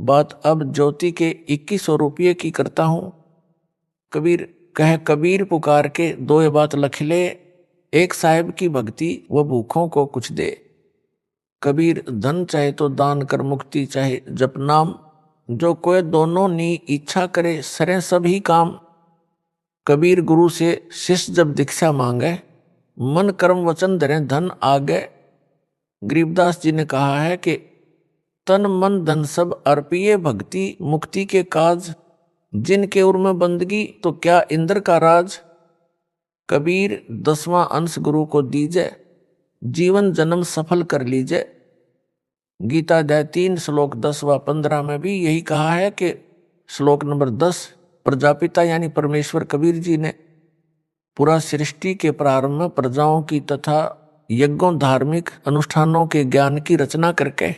बात अब ज्योति के 2100 रुपये की करता हूँ। कबीर पुकार के 2 बात लख ले, एक साहिब की भक्ति वो भूखों को कुछ दे। कबीर धन चाहे तो दान कर, मुक्ति चाहे जप नाम, जो कोई दोनों नी इच्छा करे सरे सभी काम। कबीर गुरु से शिष्य जब दीक्षा मांगे, मन कर्म वचन धरे धन आगे। गरीबदास जी ने कहा है कि तन मन धन सब अर्पिए भक्ति मुक्ति के काज, जिनके उर में बंदगी तो क्या इंद्र का राज। कबीर 10वां अंश गुरु को दीजे, जीवन जन्म सफल कर लीजिए। गीता अध्याय 3 श्लोक 10 व 15 में भी यही कहा है कि श्लोक नंबर 10 प्रजापिता यानी परमेश्वर कबीर जी ने पूरा सृष्टि के प्रारंभ में प्रजाओं की तथा यज्ञों धार्मिक अनुष्ठानों के ज्ञान की रचना करके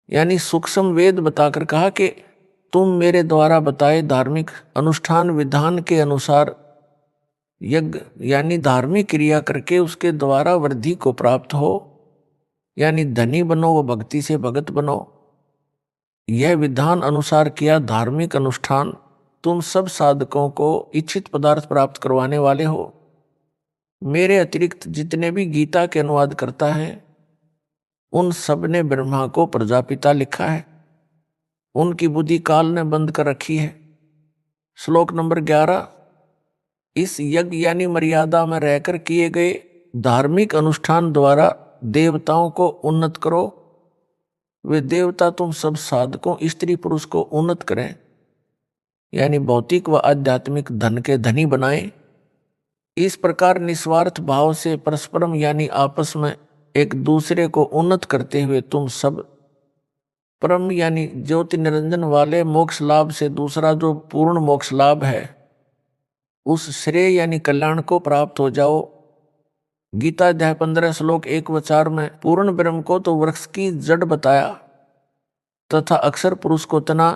यानी सूक्ष्म वेद बताकर कहा कि तुम मेरे द्वारा बताए धार्मिक अनुष्ठान विधान के अनुसार यज्ञ यानी धार्मिक क्रिया करके उसके द्वारा वृद्धि को प्राप्त हो, यानी धनी बनो व भक्ति से भगत बनो। यह विधान अनुसार किया धार्मिक अनुष्ठान तुम सब साधकों को इच्छित पदार्थ प्राप्त करवाने वाले हो। मेरे अतिरिक्त जितने भी गीता के अनुवाद करता है उन सब ने ब्रह्मा को प्रजापिता लिखा है, उनकी बुद्धि काल ने बंद कर रखी है। श्लोक नंबर 11 इस यज्ञ यानी मर्यादा में रहकर किए गए धार्मिक अनुष्ठान द्वारा देवताओं को उन्नत करो। वे देवता तुम सब साधकों स्त्री पुरुष को उन्नत करें, यानी भौतिक व आध्यात्मिक धन के धनी बनाएं। इस प्रकार निस्वार्थ भाव से परस्परम यानी आपस में एक दूसरे को उन्नत करते हुए तुम सब परम यानी ज्योति निरंजन वाले मोक्ष लाभ से दूसरा जो पूर्ण मोक्ष लाभ है उस श्रेय यानी कल्याण को प्राप्त हो जाओ। गीता अध्याय 15 श्लोक 1 व 4 में पूर्ण ब्रह्म को तो वृक्ष की जड़ बताया तथा अक्षर पुरुष को तना,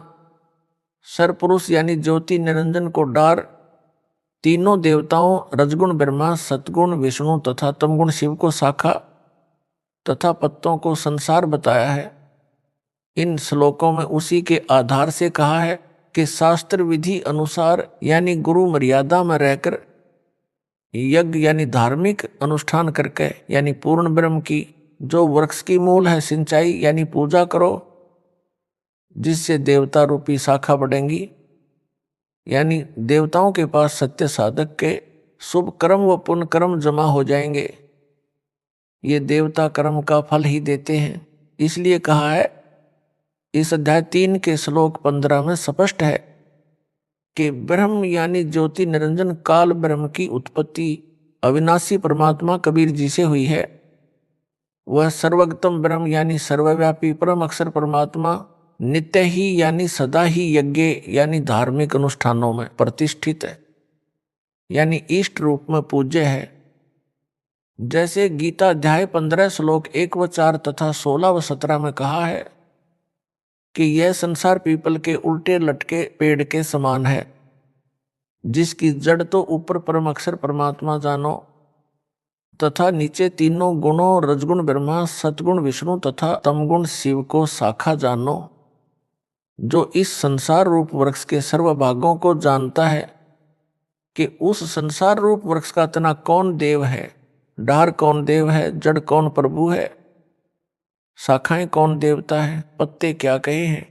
सर पुरुष यानी ज्योति निरंजन को डार, तीनों देवताओं रजगुण ब्रह्मा सतगुण विष्णु तथा तमगुण शिव को शाखा तथा पत्तों को संसार बताया है। इन श्लोकों में उसी के आधार से कहा है कि शास्त्र विधि अनुसार यानी गुरु मर्यादा में रहकर यज्ञ यानी धार्मिक अनुष्ठान करके यानी पूर्ण ब्रह्म की जो वृक्ष की मूल है सिंचाई यानी पूजा करो, जिससे देवता रूपी शाखा बढ़ेंगी, यानी देवताओं के पास सत्य साधक के शुभ कर्म व पुण्य कर्म जमा हो जाएंगे। ये देवता कर्म का फल ही देते हैं। इसलिए कहा है इस अध्याय 3 के श्लोक 15 में स्पष्ट है कि ब्रह्म यानी ज्योति निरंजन काल ब्रह्म की उत्पत्ति अविनाशी परमात्मा कबीर जी से हुई है। वह सर्वगतम ब्रह्म यानी सर्वव्यापी परम अक्षर परमात्मा नित्य ही यानी सदा ही यज्ञ यानी धार्मिक अनुष्ठानों में प्रतिष्ठित है, यानी इष्ट रूप में पूज्य है। जैसे गीता अध्याय 15 श्लोक 1 व 4 तथा 16 व 17 में कहा है कि यह संसार पीपल के उल्टे लटके पेड़ के समान है, जिसकी जड़ तो ऊपर परम अक्षर परमात्मा जानो तथा नीचे तीनों गुणों रजगुण ब्रह्मा सतगुण विष्णु तथा तमगुण शिव को शाखा जानो। जो इस संसार रूप वृक्ष के सर्व भागों को जानता है कि उस संसार रूप वृक्ष का तना कौन देव है, डार कौन देव है, जड़ कौन प्रभु है, शाखाएं कौन देवता है, पत्ते क्या कहे हैं।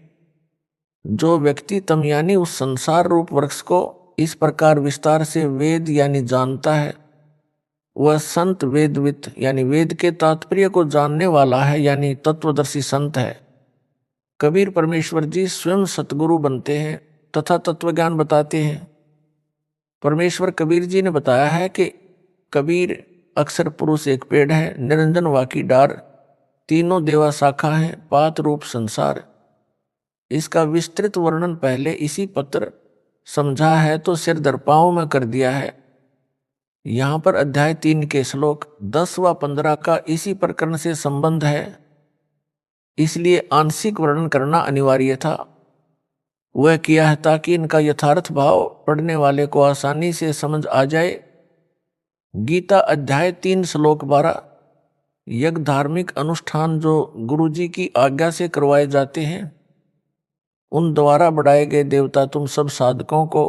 जो व्यक्ति तम यानी उस संसार रूप वृक्ष को इस प्रकार विस्तार से वेद यानी जानता है, वह संत वेदवित यानी वेद के तात्पर्य को जानने वाला है, यानी तत्वदर्शी संत है। कबीर परमेश्वर जी स्वयं सतगुरु बनते हैं तथा तत्वज्ञान बताते हैं। परमेश्वर कबीर जी ने बताया है कि कबीर अक्षर पुरुष एक पेड़ है, निरंजन वाकी डार, तीनों देवा शाखा है, पात रूप संसार। इसका विस्तृत वर्णन पहले इसी पत्र समझा है तो सिर दर्पाओं में कर दिया है। यहाँ पर अध्याय 3 के श्लोक 10 व 15 का इसी प्रकरण से संबंध है, इसलिए आंशिक वर्णन करना अनिवार्य था। वह किया है ताकि इनका यथार्थ भाव पढ़ने वाले को आसानी से समझ आ जाए। गीता अध्याय 3 श्लोक 12 यज्ञ धार्मिक अनुष्ठान जो गुरु जी की आज्ञा से करवाए जाते हैं उन द्वारा बढ़ाए गए देवता तुम सब साधकों को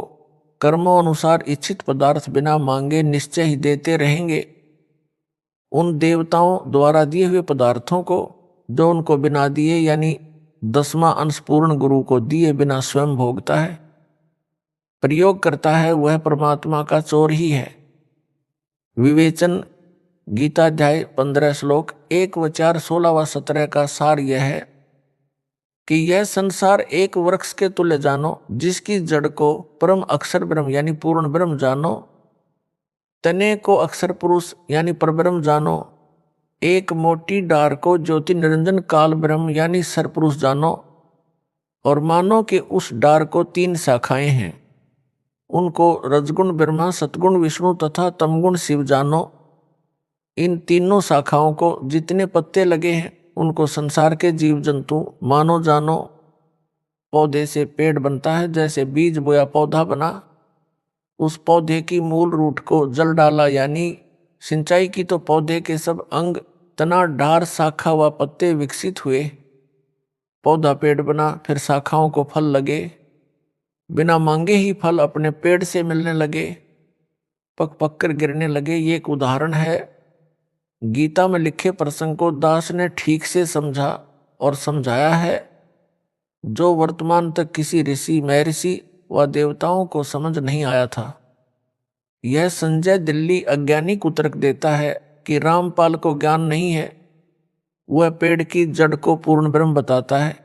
कर्मों अनुसार इच्छित पदार्थ बिना मांगे निश्चय ही देते रहेंगे। उन देवताओं द्वारा दिए हुए पदार्थों को जो उनको बिना दिए यानी 10वां अंश पूर्ण गुरु को दिए बिना स्वयं भोगता है, प्रयोग करता है, वह परमात्मा का चोर ही है। विवेचन गीता अध्याय 15 श्लोक 1 व 4, 16 व 17 का सार यह है कि यह संसार एक वृक्ष के तुल्य जानो, जिसकी जड़ को परम अक्षर ब्रह्म यानी पूर्ण ब्रह्म जानो, तने को अक्षर पुरुष यानी परब्रह्म जानो, एक मोटी डार को ज्योति निरंजन काल ब्रह्म यानी सरपुरुष जानो, और मानो कि उस डार को 3 शाखाएं हैं, उनको रजगुण ब्रह्मा, सतगुण विष्णु तथा तमगुण शिव जानो। इन तीनों शाखाओं को जितने पत्ते लगे हैं उनको संसार के जीव जंतु मानो जानो। पौधे से पेड़ बनता है, जैसे बीज बोया पौधा बना, उस पौधे की मूल रूट को जल डाला यानी सिंचाई की तो पौधे के सब अंग, तना, डार, शाखा व पत्ते विकसित हुए, पौधा पेड़ बना, फिर शाखाओं को फल लगे, बिना मांगे ही फल अपने पेड़ से मिलने लगे, पक पक कर गिरने लगे। ये एक उदाहरण है। गीता में लिखे प्रसंग को दास ने ठीक से समझा और समझाया है, जो वर्तमान तक किसी ऋषि, महर्षि व देवताओं को समझ नहीं आया था। यह संजय दिल्ली अज्ञानिक उत्तर देता है कि रामपाल को ज्ञान नहीं है, वह पेड़ की जड़ को पूर्ण ब्रह्म बताता है।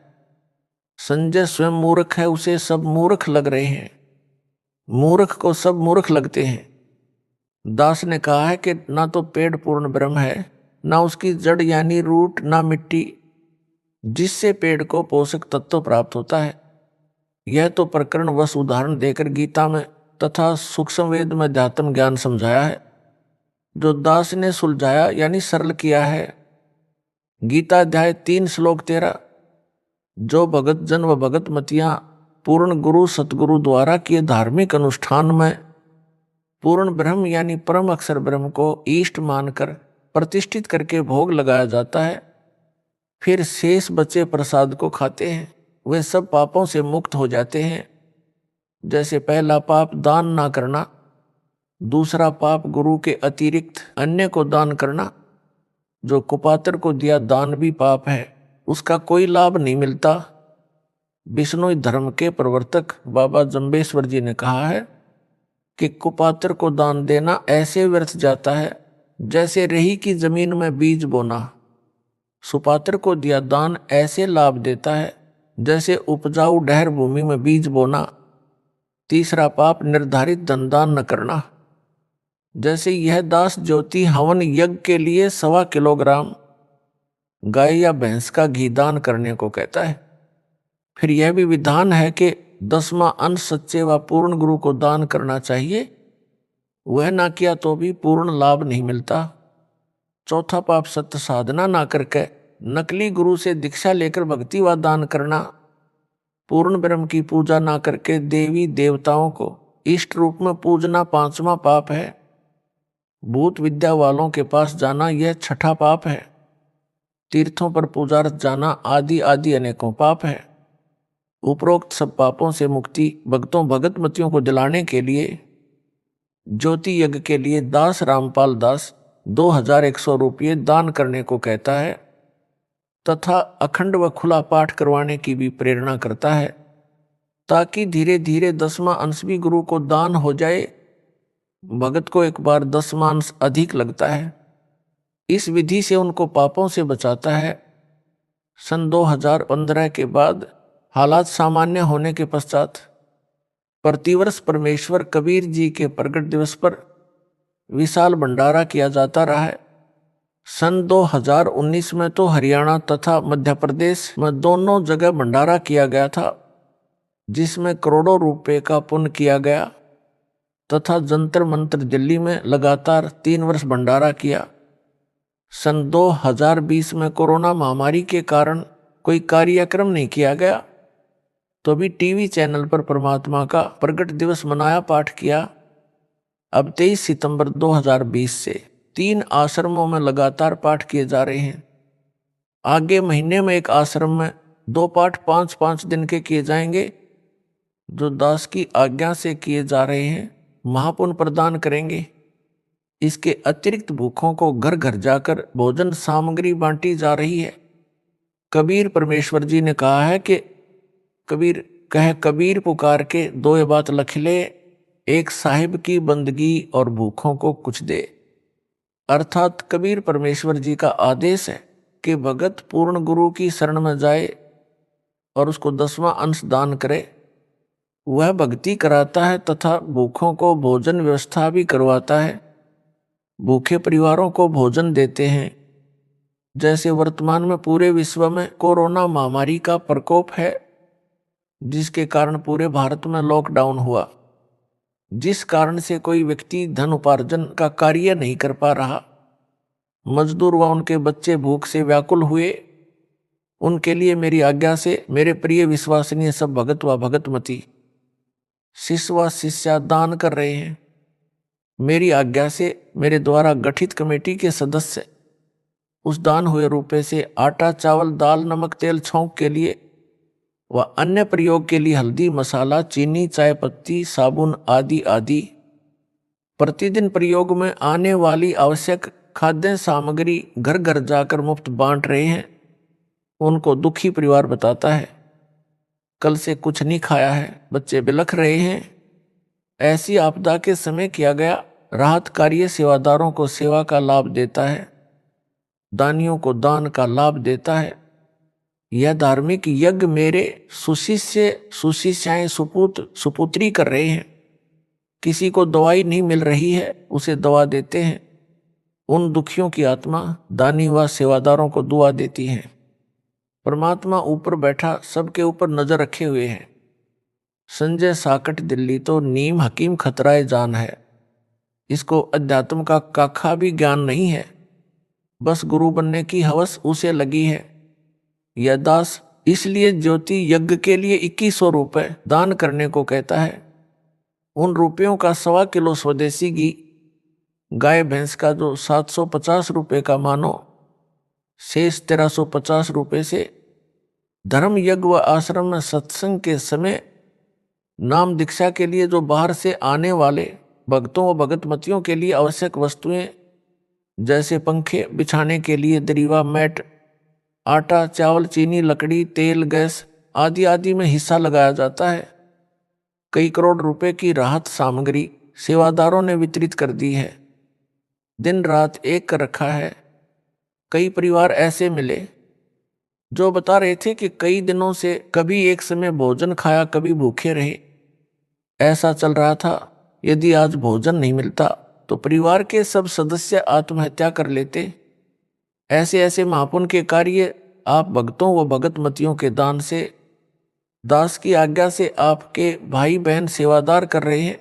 संजय स्वयं मूर्ख है, उसे सब मूर्ख लग रहे हैं, मूर्ख को सब मूर्ख लगते हैं। दास ने कहा है कि ना तो पेड़ पूर्ण ब्रह्म है, ना उसकी जड़ यानी रूट, ना मिट्टी जिससे पेड़ को पोषक तत्व प्राप्त होता है। यह तो प्रकरण वश उदाहरण देकर गीता में तथा सूक्ष्म वेद में अध्यात्म ज्ञान समझाया है, जो दास ने सुलझाया यानी सरल किया है। गीता अध्याय 3 श्लोक 13, जो भगत जन व भगत मतियां पूर्ण गुरु सतगुरु द्वारा किए धार्मिक अनुष्ठान में पूर्ण ब्रह्म यानी परम अक्षर ब्रह्म को इष्ट मानकर प्रतिष्ठित करके भोग लगाया जाता है, फिर शेष बचे प्रसाद को खाते हैं, वे सब पापों से मुक्त हो जाते हैं। जैसे पहला पाप दान ना करना, दूसरा पाप गुरु के अतिरिक्त अन्य को दान करना, जो कुपात्र को दिया दान भी पाप है, उसका कोई लाभ नहीं मिलता। विष्णु धर्म के प्रवर्तक बाबा जम्बेश्वर जी ने कहा है कि कुपात्र को दान देना ऐसे व्यर्थ जाता है जैसे रही की जमीन में बीज बोना। सुपात्र को दिया दान ऐसे लाभ देता है जैसे उपजाऊ ढहर भूमि में बीज बोना। तीसरा पाप निर्धारित धन दान न करना, जैसे यह दास ज्योति हवन यज्ञ के लिए 1.25 किलोग्राम गाय या भैंस का घी दान करने को कहता है। फिर यह भी विधान है कि 10वां अंश सच्चे व पूर्ण गुरु को दान करना चाहिए, वह ना किया तो भी पूर्ण लाभ नहीं मिलता। चौथा पाप सत्य साधना ना करके नकली गुरु से दीक्षा लेकर भक्ति व दान करना। पूर्ण ब्रह्म की पूजा ना करके देवी देवताओं को इष्ट रूप में पूजना 5वां पाप है। भूत विद्या वालों के पास जाना यह 6ठा पाप है। तीर्थों पर पूजार्थ जाना आदि आदि अनेकों पाप है। उपरोक्त सब पापों से मुक्ति भक्तों भगत मतियों को दिलाने के लिए ज्योति यज्ञ के लिए दास रामपाल दास 2100 रुपये दान करने को कहता है तथा अखंड व खुला पाठ करवाने की भी प्रेरणा करता है, ताकि धीरे धीरे 10वां अंश भी गुरु को दान हो जाए। भगत को एक बार 10वां अंश अधिक लगता है। इस विधि से उनको पापों से बचाता है। सन 2015 के बाद हालात सामान्य होने के पश्चात प्रतिवर्ष परमेश्वर कबीर जी के प्रगट दिवस पर विशाल भंडारा किया जाता रहा है। सन 2019 में तो हरियाणा तथा मध्य प्रदेश में दोनों जगह भंडारा किया गया था, जिसमें करोड़ों रुपए का पुण्य किया गया तथा जंतर मंत्र दिल्ली में लगातार 3 वर्ष भंडारा किया। सन 2020 में कोरोना महामारी के कारण कोई कार्यक्रम नहीं किया गया, तो भी टीवी चैनल पर परमात्मा का प्रगट दिवस मनाया, पाठ किया। अब 23 सितंबर 2020 से 3 आश्रमों में लगातार पाठ किए जा रहे हैं। आगे महीने में एक आश्रम में 2 पाठ 5-5 दिन के किए जाएंगे, जो दास की आज्ञा से किए जा रहे हैं, महापुण्य प्रदान करेंगे। इसके अतिरिक्त भूखों को घर घर जाकर भोजन सामग्री बांटी जा रही है। कबीर परमेश्वर जी ने कहा है कि कबीर पुकार के दो ये बात लख ले, एक साहिब की बंदगी और भूखों को कुछ दे। अर्थात कबीर परमेश्वर जी का आदेश है कि भगत पूर्ण गुरु की शरण में जाए और उसको 10वां अंश दान करे। वह भक्ति कराता है तथा भूखों को भोजन व्यवस्था भी करवाता है। भूखे परिवारों को भोजन देते हैं। जैसे वर्तमान में पूरे विश्व में कोरोना महामारी का प्रकोप है, जिसके कारण पूरे भारत में लॉकडाउन हुआ, जिस कारण से कोई व्यक्ति धन उपार्जन का कार्य नहीं कर पा रहा। मजदूर व उनके बच्चे भूख से व्याकुल हुए। उनके लिए मेरी आज्ञा से मेरे प्रिय विश्वसनीय सब भगत व भगतमती, शिष्य व शिष्या दान कर रहे हैं। मेरी आज्ञा से मेरे द्वारा गठित कमेटी के सदस्य उस दान हुए रुपए से आटा, चावल, दाल, नमक, तेल, छौंक के लिए व अन्य प्रयोग के लिए हल्दी, मसाला, चीनी, चाय पत्ती, साबुन आदि आदि प्रतिदिन प्रयोग में आने वाली आवश्यक खाद्य सामग्री घर घर जाकर मुफ्त बांट रहे हैं। उनको दुखी परिवार बताता है, कल से कुछ नहीं खाया है, बच्चे बिलख रहे हैं। ऐसी आपदा के समय किया गया राहत कार्य सेवादारों को सेवा का लाभ देता है, दानियों को दान का लाभ देता है। यह धार्मिक यज्ञ मेरे सुशिष्याएं सुपुत्री कर रहे हैं। किसी को दवाई नहीं मिल रही है, उसे दवा देते हैं। उन दुखियों की आत्मा दानी व सेवादारों को दुआ देती है। परमात्मा ऊपर बैठा सबके ऊपर नजर रखे हुए हैं। संजय साकट दिल्ली तो नीम हकीम खतराए जान है। इसको अध्यात्म का काखा भी ज्ञान नहीं है, बस गुरु बनने की हवस उसे लगी है। यह दास इसलिए ज्योति यज्ञ के लिए 2100 रुपए दान करने को कहता है। उन रुपयों का 1.25 किलो स्वदेशी घी, गाय भैंस का जो 750 रुपये का मानो, शेष 1350 रुपये से धर्म यज्ञ व आश्रम में सत्संग के समय नाम दीक्षा के लिए जो बाहर से आने वाले भक्तों व भगतमतियों के लिए आवश्यक वस्तुएं, जैसे पंखे बिछाने के लिए दरीवा, मैट, आटा, चावल, चीनी, लकड़ी, तेल, गैस आदि आदि में हिस्सा लगाया जाता है। कई करोड़ रुपए की राहत सामग्री सेवादारों ने वितरित कर दी है। दिन रात एक कर रखा है। कई परिवार ऐसे मिले जो बता रहे थे कि कई दिनों से कभी एक समय भोजन खाया, कभी भूखे रहे। ऐसा चल रहा था। यदि आज भोजन नहीं मिलता तो परिवार के सब सदस्य आत्महत्या कर लेते। ऐसे ऐसे महापुण्य के कार्य आप भक्तों व भगतमतियों के दान से, दास की आज्ञा से आपके भाई बहन सेवादार कर रहे हैं।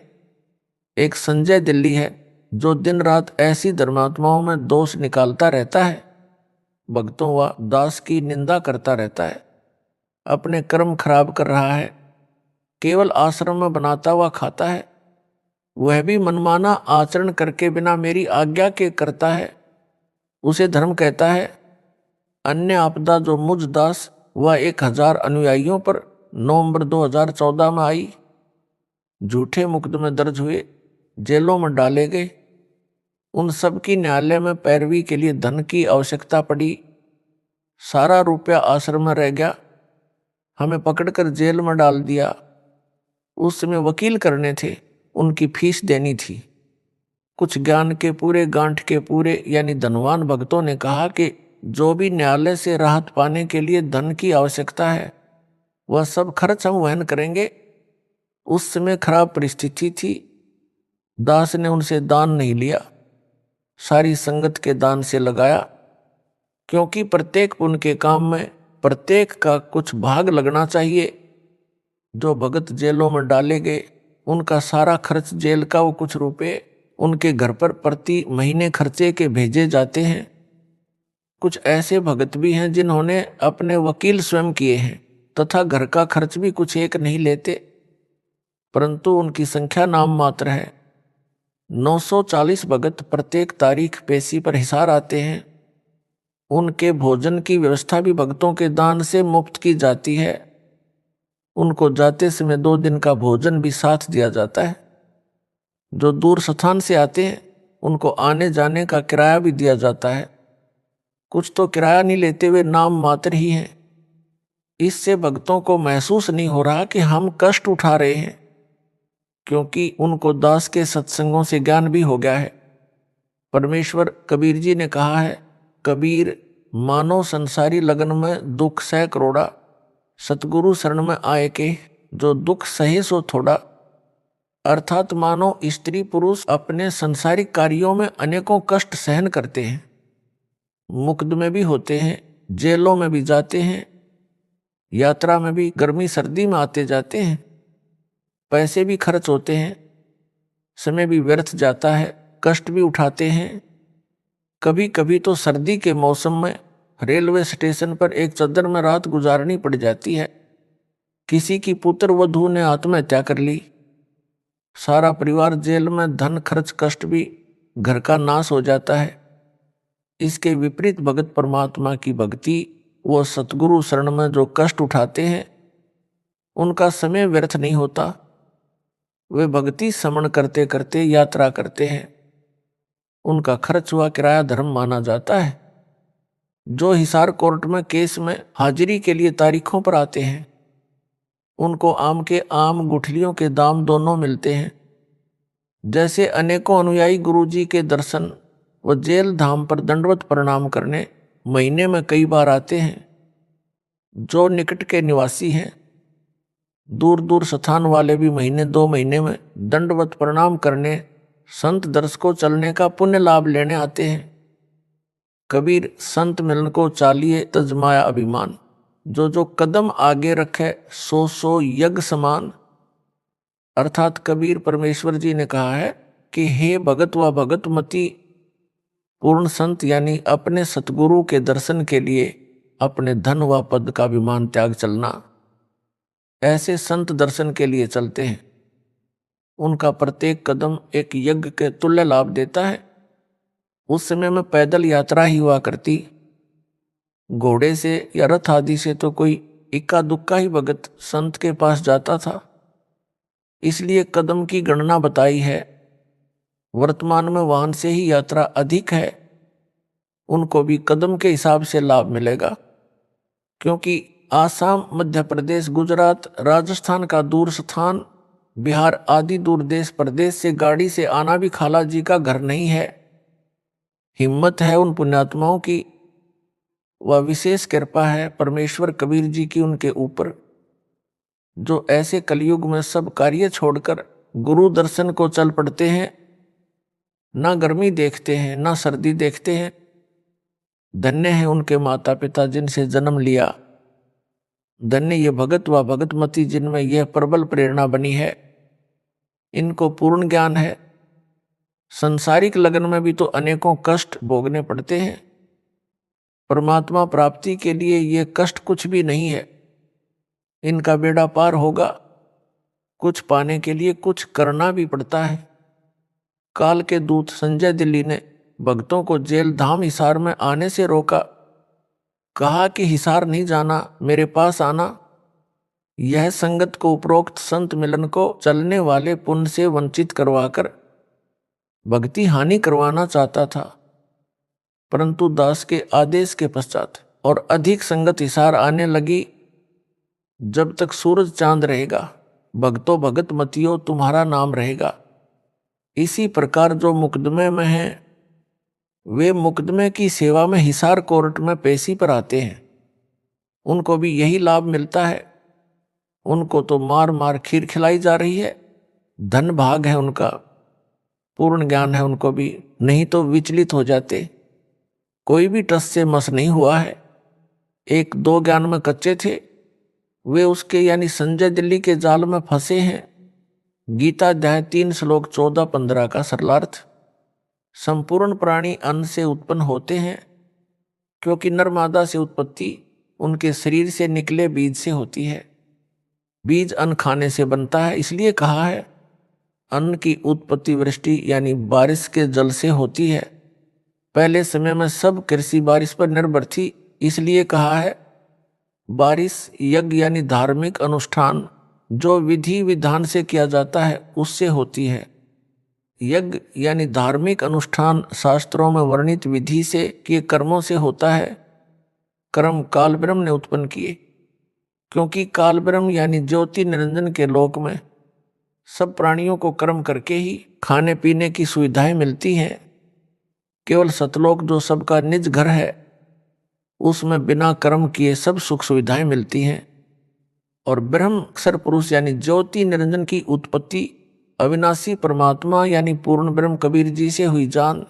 एक संजय दिल्ली है जो दिन रात ऐसी धर्मात्माओं में दोष निकालता रहता है, भक्तों व दास की निंदा करता रहता है, अपने कर्म खराब कर रहा है, केवल आश्रम में बनाता हुआ खाता है। वह भी मनमाना आचरण करके बिना मेरी आज्ञा के करता है। उसे धर्म कहता है। अन्य आपदा जो मुझ दास व 1000 अनुयायियों पर नवंबर 2014 में आई, झूठे मुकदमे दर्ज हुए, जेलों में डाले गए, उन सब की न्यायालय में पैरवी के लिए धन की आवश्यकता पड़ी। सारा रुपया आश्रम में रह गया, हमें पकड़कर जेल में डाल दिया। उस समय वकील करने थे, उनकी फीस देनी थी। कुछ ज्ञान के पूरे, गांठ के पूरे यानी धनवान भक्तों ने कहा कि जो भी न्यायालय से राहत पाने के लिए धन की आवश्यकता है वह सब खर्च हम वहन करेंगे। उस समय खराब परिस्थिति थी। दास ने उनसे दान नहीं लिया, सारी संगत के दान से लगाया, क्योंकि प्रत्येक पुण्य के काम में प्रत्येक का कुछ भाग लगना चाहिए। जो भगत जेलों में डाले गए उनका सारा खर्च, जेल का वो कुछ रुपए उनके घर पर प्रति महीने खर्चे के भेजे जाते हैं। कुछ ऐसे भगत भी हैं जिन्होंने अपने वकील स्वयं किए हैं तथा घर का खर्च भी कुछ एक नहीं लेते, परंतु उनकी संख्या नाम मात्र है। 940 भगत प्रत्येक तारीख पेशी पर हिसार आते हैं। उनके भोजन की व्यवस्था भी भक्तों के दान से मुफ्त की जाती है। उनको जाते समय 2 दिन का भोजन भी साथ दिया जाता है। जो दूर स्थान से आते हैं उनको आने जाने का किराया भी दिया जाता है। कुछ तो किराया नहीं लेते हुए नाम मात्र ही हैं। इससे भक्तों को महसूस नहीं हो रहा कि हम कष्ट उठा रहे हैं, क्योंकि उनको दास के सत्संगों से ज्ञान भी हो गया है। परमेश्वर कबीर जी ने कहा है, कबीर मानो संसारी लगन में दुख सह करोड़ा, सतगुरु शरण में आए के जो दुख सहे सो थोड़ा। अर्थात मानो स्त्री पुरुष अपने संसारिक कार्यों में अनेकों कष्ट सहन करते हैं, मुकदमे भी होते हैं, जेलों में भी जाते हैं, यात्रा में भी गर्मी सर्दी में आते जाते हैं, पैसे भी खर्च होते हैं, समय भी व्यर्थ जाता है, कष्ट भी उठाते हैं। कभी कभी तो सर्दी के मौसम में रेलवे स्टेशन पर एक चद्दर में रात गुजारनी पड़ जाती है। किसी की पुत्र वधू ने आत्महत्या कर ली, सारा परिवार जेल में, धन खर्च कष्ट भी, घर का नाश हो जाता है। इसके विपरीत भगत परमात्मा की भक्ति, वो सतगुरु शरण में जो कष्ट उठाते हैं उनका समय व्यर्थ नहीं होता। वे भक्ति समण करते करते यात्रा करते हैं, उनका खर्च हुआ किराया धर्म माना जाता है। जो हिसार कोर्ट में केस में हाजिरी के लिए तारीखों पर आते हैं उनको आम के आम, गुठलियों के दाम दोनों मिलते हैं। जैसे अनेकों अनुयायी गुरु जी के दर्शन व जेल धाम पर दंडवत प्रणाम करने महीने में कई बार आते हैं। जो निकट के निवासी हैं, दूर दूर स्थान वाले भी महीने 2 महीने में दंडवत प्रणाम करने, संत दर्श को चलने का पुण्य लाभ लेने आते हैं। कबीर संत मिलन को चालिए तजमाया अभिमान, जो कदम आगे रखे सो सो यज्ञ समान। अर्थात कबीर परमेश्वर जी ने कहा है कि हे भगत व भगत मती, पूर्ण संत यानी अपने सतगुरु के दर्शन के लिए अपने धन व पद का अभिमान त्याग चलना। ऐसे संत दर्शन के लिए चलते हैं, उनका प्रत्येक कदम एक यज्ञ के तुल्य लाभ देता है। उस समय में पैदल यात्रा ही हुआ करती, घोड़े से या रथ आदि से तो कोई इक्का दुक्का ही भगत संत के पास जाता था। इसलिए कदम की गणना बताई है। वर्तमान में वाहन से ही यात्रा अधिक है, उनको भी कदम के हिसाब से लाभ मिलेगा, क्योंकि आसाम, मध्य प्रदेश, गुजरात, राजस्थान का दूर स्थान, बिहार आदि दूर देश प्रदेश से गाड़ी से आना भी खाला जी का घर नहीं है। हिम्मत है उन पुण्यात्माओं की, वह विशेष कृपा है परमेश्वर कबीर जी की उनके ऊपर, जो ऐसे कलयुग में सब कार्य छोड़कर गुरु दर्शन को चल पड़ते हैं। ना गर्मी देखते हैं, ना सर्दी देखते हैं। धन्य है उनके माता पिता जिनसे जन्म लिया। धन्य ये भगत व भगतमती जिनमें यह प्रबल प्रेरणा बनी है। इनको पूर्ण ज्ञान है। संसारिक लगन में भी तो अनेकों कष्ट भोगने पड़ते हैं। परमात्मा प्राप्ति के लिए ये कष्ट कुछ भी नहीं है। इनका बेड़ा पार होगा। कुछ पाने के लिए कुछ करना भी पड़ता है। काल के दूत संजय दिल्ली ने भक्तों को जेल धाम हिसार में आने से रोका। कहा कि हिसार नहीं जाना, मेरे पास आना। यह संगत को उपरोक्त संत मिलन को चलने वाले पुण्य से वंचित करवाकर भक्ति हानि करवाना चाहता था, परंतु दास के आदेश के पश्चात और अधिक संगत हिसार आने लगी। जब तक सूरज चांद रहेगा, भक्तों भगत मतियो तुम्हारा नाम रहेगा। इसी प्रकार जो मुकदमे में हैं, वे मुकदमे की सेवा में हिसार कोर्ट में पेशी पर आते हैं। उनको भी यही लाभ मिलता है। उनको तो मार मार खीर खिलाई जा रही है। धन भाग है उनका, पूर्ण ज्ञान है उनको भी, नहीं तो विचलित हो जाते। कोई भी टस से मस नहीं हुआ है। 1-2 ज्ञान में कच्चे थे, वे उसके यानी संजय दिल्ली के जाल में फंसे हैं। गीता अध्याय 3 श्लोक 14-15 का सरलार्थ। संपूर्ण प्राणी अन्न से उत्पन्न होते हैं, क्योंकि नर मादा से उत्पत्ति उनके शरीर से निकले बीज से होती है। बीज अन्न खाने से बनता है। इसलिए कहा है अन्न की उत्पत्ति वृष्टि यानी बारिश के जल से होती है। पहले समय में सब कृषि बारिश पर निर्भर थी, इसलिए कहा है बारिश यज्ञ यानी धार्मिक अनुष्ठान जो विधि विधान से किया जाता है उससे होती है। यज्ञ यानी धार्मिक अनुष्ठान शास्त्रों में वर्णित विधि से किए कर्मों से होता है। कर्म काल ब्रह्म ने उत्पन्न किए, क्योंकि काल ब्रह्म यानी ज्योति निरंजन के लोक में सब प्राणियों को कर्म करके ही खाने पीने की सुविधाएं मिलती हैं। केवल सतलोक जो सबका निज घर है उसमें बिना कर्म किए सब सुख सुविधाएं मिलती हैं। और ब्रह्म अक्षर पुरुष यानी ज्योति निरंजन की उत्पत्ति अविनाशी परमात्मा यानी पूर्ण ब्रह्म कबीर जी से हुई जान।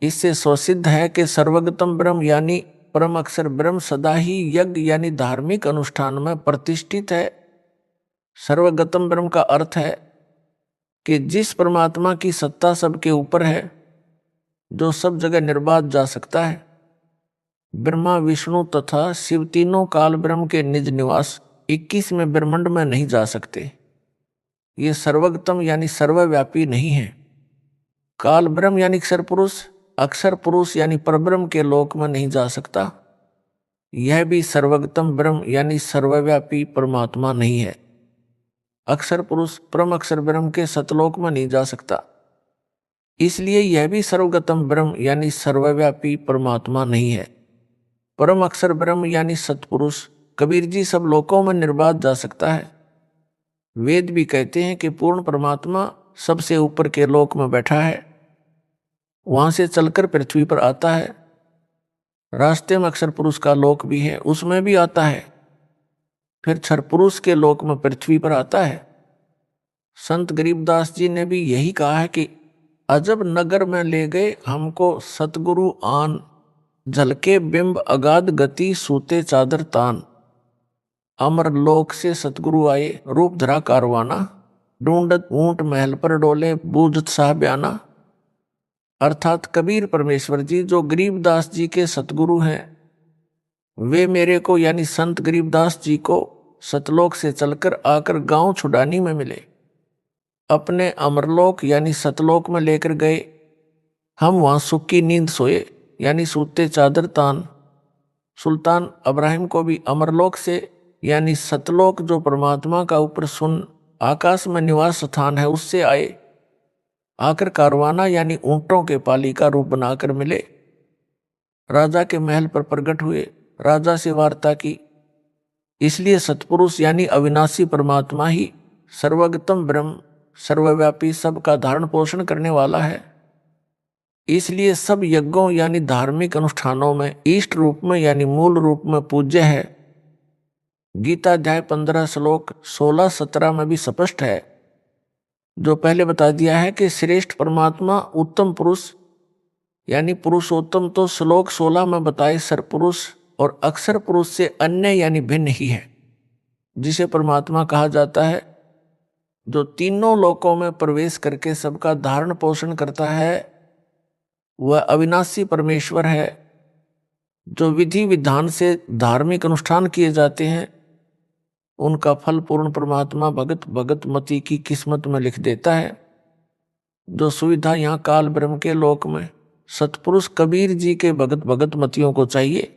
इससे स्वसिद्ध है कि सर्वगतम ब्रह्म यानी परम अक्षर ब्रह्म सदा ही यज्ञ यानी धार्मिक अनुष्ठान में प्रतिष्ठित है। सर्वगतम ब्रह्म का अर्थ है कि जिस परमात्मा की सत्ता सबके ऊपर है, जो सब जगह निर्बाध जा सकता है। ब्रह्मा विष्णु तथा शिव तीनों काल ब्रह्म के निज निवास 21वें ब्रह्मांड में नहीं जा सकते। ये सर्वगतम यानी सर्वव्यापी नहीं है। काल ब्रह्म यानी अक्षर पुरुष यानी परब्रह्म के लोक में नहीं जा सकता। यह भी सर्वगतम ब्रह्म यानी सर्वव्यापी परमात्मा नहीं है। अक्षर पुरुष परम अक्षर ब्रह्म के सतलोक में नहीं जा सकता, इसलिए यह भी सर्वगतम ब्रह्म यानी सर्वव्यापी परमात्मा नहीं है। परम अक्षर ब्रह्म यानी सतपुरुष कबीर जी सब लोकों में निर्बाध जा सकता है। वेद भी कहते हैं कि पूर्ण परमात्मा सबसे ऊपर के लोक में बैठा है, वहां से चलकर पृथ्वी पर आता है। रास्ते में अक्षर पुरुष का लोक भी है, उसमें भी आता है, फिर क्षर पुरुष के लोक में पृथ्वी पर आता है। संत गरीबदास जी ने भी यही कहा है कि अजब नगर में ले गए हमको सतगुरु आन, झलके बिंब अगाध गति सूते चादर तान। अमर लोक से सतगुरु आए रूप धरा कारवाना, ढूंढत ऊंट महल पर डोले बूझत साह बयाना। अर्थात कबीर परमेश्वर जी जो गरीबदास जी के सतगुरु हैं, वे मेरे को यानी संत गरीबदास जी को सतलोक से चलकर आकर गांव छुड़ानी में मिले, अपने अमरलोक यानी सतलोक में लेकर गए। हम वहां सुख की नींद सोए यानी सूते चादर तान। सुल्तान अब्राहिम को भी अमरलोक से यानी सतलोक जो परमात्मा का ऊपर सुन आकाश में निवास स्थान है उससे आए, आकर कारवाना यानी ऊंटों के पाली का रूप बनाकर मिले। राजा के महल पर प्रकट हुए, राजा से वार्ता की। इसलिए सतपुरुष यानी अविनाशी परमात्मा ही सर्वगतम ब्रह्म सर्वव्यापी सबका धारण पोषण करने वाला है। इसलिए सब यज्ञों यानी धार्मिक अनुष्ठानों में इष्ट रूप में यानी मूल रूप में पूज्य है। गीता अध्याय 15 श्लोक 16-17 में भी स्पष्ट है, जो पहले बता दिया है कि श्रेष्ठ परमात्मा उत्तम पुरुष यानी पुरुषोत्तम तो श्लोक 16 में बताए सरपुरुष और अक्षर पुरुष से अन्य यानी भिन्न ही है, जिसे परमात्मा कहा जाता है। जो तीनों लोकों में प्रवेश करके सबका धारण पोषण करता है वह अविनाशी परमेश्वर है। जो विधि विधान से धार्मिक अनुष्ठान किए जाते हैं उनका फल पूर्ण परमात्मा भगत भगत मति की किस्मत में लिख देता है। जो सुविधा यहाँ काल ब्रह्म के लोक में सतपुरुष कबीर जी के भगत भगत मतियों को चाहिए,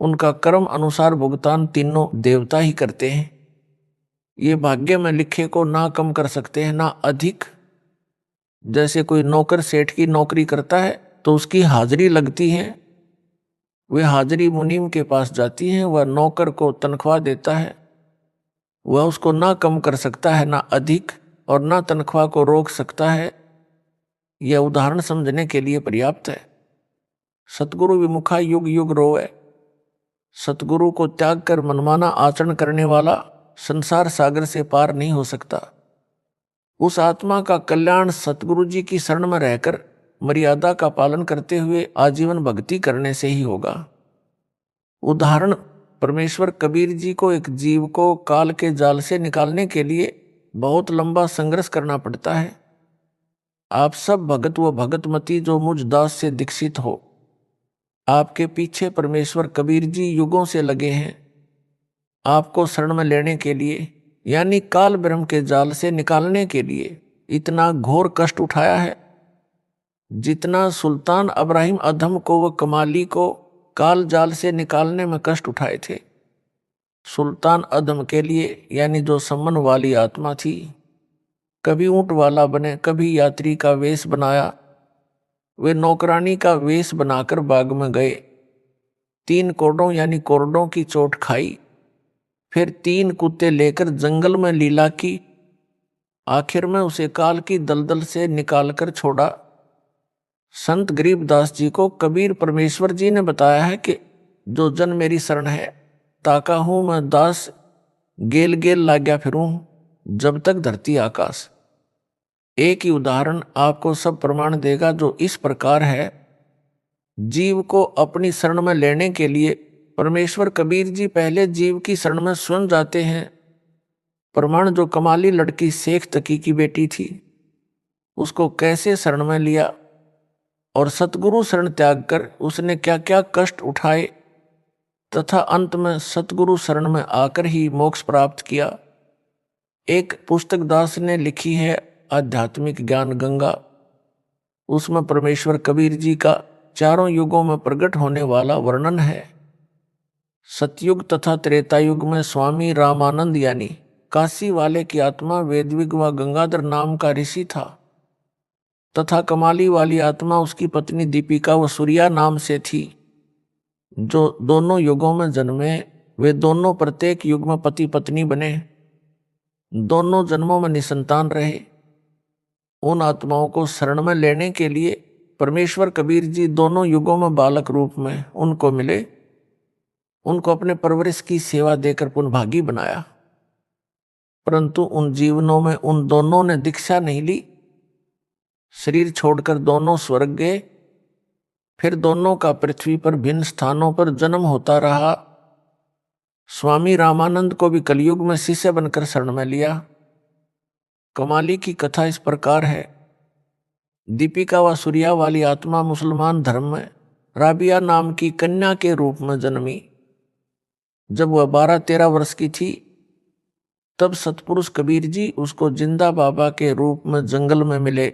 उनका कर्म अनुसार भुगतान तीनों देवता ही करते हैं। ये भाग्य में लिखे को ना कम कर सकते हैं ना अधिक। जैसे कोई नौकर सेठ की नौकरी करता है तो उसकी हाजिरी लगती है, वे हाजिरी मुनीम के पास जाती है, वह नौकर को तनख्वाह देता है। वह उसको ना कम कर सकता है ना अधिक, और ना तनख्वाह को रोक सकता है। यह उदाहरण समझने के लिए पर्याप्त है। सतगुरु विमुखा युग युग रोए। सतगुरु को त्याग कर मनमाना आचरण करने वाला संसार सागर से पार नहीं हो सकता। उस आत्मा का कल्याण सतगुरु जी की शरण में रहकर मर्यादा का पालन करते हुए आजीवन भक्ति करने से ही होगा। उदाहरण, परमेश्वर कबीर जी को एक जीव को काल के जाल से निकालने के लिए बहुत लंबा संघर्ष करना पड़ता है। आप सब भगत व भगतमती जो मुझ दास से दीक्षित हो, आपके पीछे परमेश्वर कबीर जी युगों से लगे हैं आपको शरण में लेने के लिए, यानी काल ब्रह्म के जाल से निकालने के लिए इतना घोर कष्ट उठाया है। जितना सुल्तान अब्राहिम अधम को व कमाली को काल जाल से निकालने में कष्ट उठाए थे, सुल्तान अधम के लिए यानी जो सम्मन वाली आत्मा थी, कभी ऊंट वाला बने, कभी यात्री का वेश बनाया, वे नौकरानी का वेश बनाकर बाग में गए, 3 कोड़ों यानी कोरडों की चोट खाई, फिर 3 कुत्ते लेकर जंगल में लीला की, आखिर में उसे काल की दलदल से निकालकर छोड़ा। संत गरीबदास जी को कबीर परमेश्वर जी ने बताया है कि जो जन मेरी शरण है, ताका हूं मैं दास, गेल गेल लाग्या फिरूं जब तक धरती आकाश। एक ही उदाहरण आपको सब प्रमाण देगा जो इस प्रकार है। जीव को अपनी शरण में लेने के लिए परमेश्वर कबीर जी पहले जीव की शरण में स्वयं जाते हैं। प्रमाण जो कमाली लड़की शेख तकी की बेटी थी, उसको कैसे शरण में लिया और सतगुरु शरण त्याग कर उसने क्या क्या कष्ट उठाए तथा अंत में सतगुरु शरण में आकर ही मोक्ष प्राप्त किया। एक पुस्तक दास ने लिखी है आध्यात्मिक ज्ञान गंगा, उसमें परमेश्वर कबीर जी का चारों युगों में प्रकट होने वाला वर्णन है। सतयुग तथा त्रेता युग में स्वामी रामानंद यानी काशी वाले की आत्मा वेदविग व गंगाधर नाम का ऋषि था तथा कमाली वाली आत्मा उसकी पत्नी दीपिका व सूर्या नाम से थी, जो दोनों युगों में जन्मे। वे दोनों प्रत्येक युग में पति पत्नी बने, दोनों जन्मों में निसंतान रहे। उन आत्माओं को शरण में लेने के लिए परमेश्वर कबीर जी दोनों युगों में बालक रूप में उनको मिले, उनको अपने परवरिश की सेवा देकर पुनभागी बनाया। परंतु उन जीवनों में उन दोनों ने दीक्षा नहीं ली, शरीर छोड़कर दोनों स्वर्ग गए। फिर दोनों का पृथ्वी पर भिन्न स्थानों पर जन्म होता रहा। स्वामी रामानंद को भी कलयुग में शिष्य बनकर शरण में लिया। कमाली की कथा इस प्रकार है। दीपिका व सूर्या वाली आत्मा मुसलमान धर्म में राबिया नाम की कन्या के रूप में जन्मी। जब वह 12-13 वर्ष की थी, तब सतपुरुष कबीर जी उसको जिंदा बाबा के रूप में जंगल में मिले,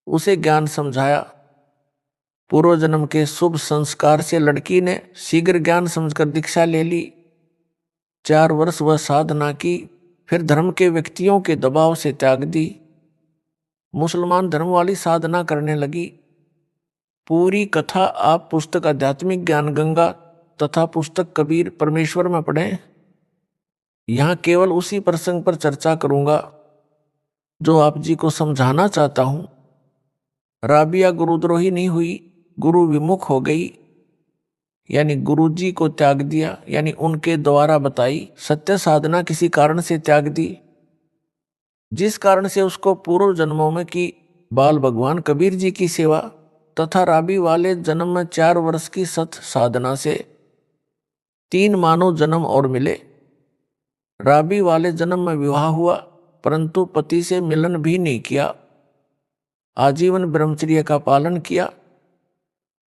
उसे ज्ञान समझाया। पूर्व जन्म के शुभ संस्कार से लड़की ने शीघ्र ज्ञान समझकर दीक्षा ले ली। 4 वर्ष वह साधना की, फिर धर्म के व्यक्तियों के दबाव से त्याग दी, मुसलमान धर्म वाली साधना करने लगी। पूरी कथा आप पुस्तक आध्यात्मिक ज्ञान गंगा तथा पुस्तक कबीर परमेश्वर में पढ़ें। यहाँ केवल उसी प्रसंग पर चर्चा करूंगा जो आप जी को समझाना चाहता हूं। राबिया गुरुद्रोही नहीं हुई, गुरु विमुख हो गई, यानी गुरु जी को त्याग दिया, यानी उनके द्वारा बताई सत्य साधना किसी कारण से त्याग दी, जिस कारण से उसको पूर्व जन्मों में की बाल भगवान कबीर जी की सेवा तथा राबी वाले जन्म में 4 वर्ष की सत साधना से 3 मानव जन्म और मिले। राबी वाले जन्म में विवाह हुआ, परंतु पति से मिलन भी नहीं किया, आजीवन ब्रह्मचर्य का पालन किया।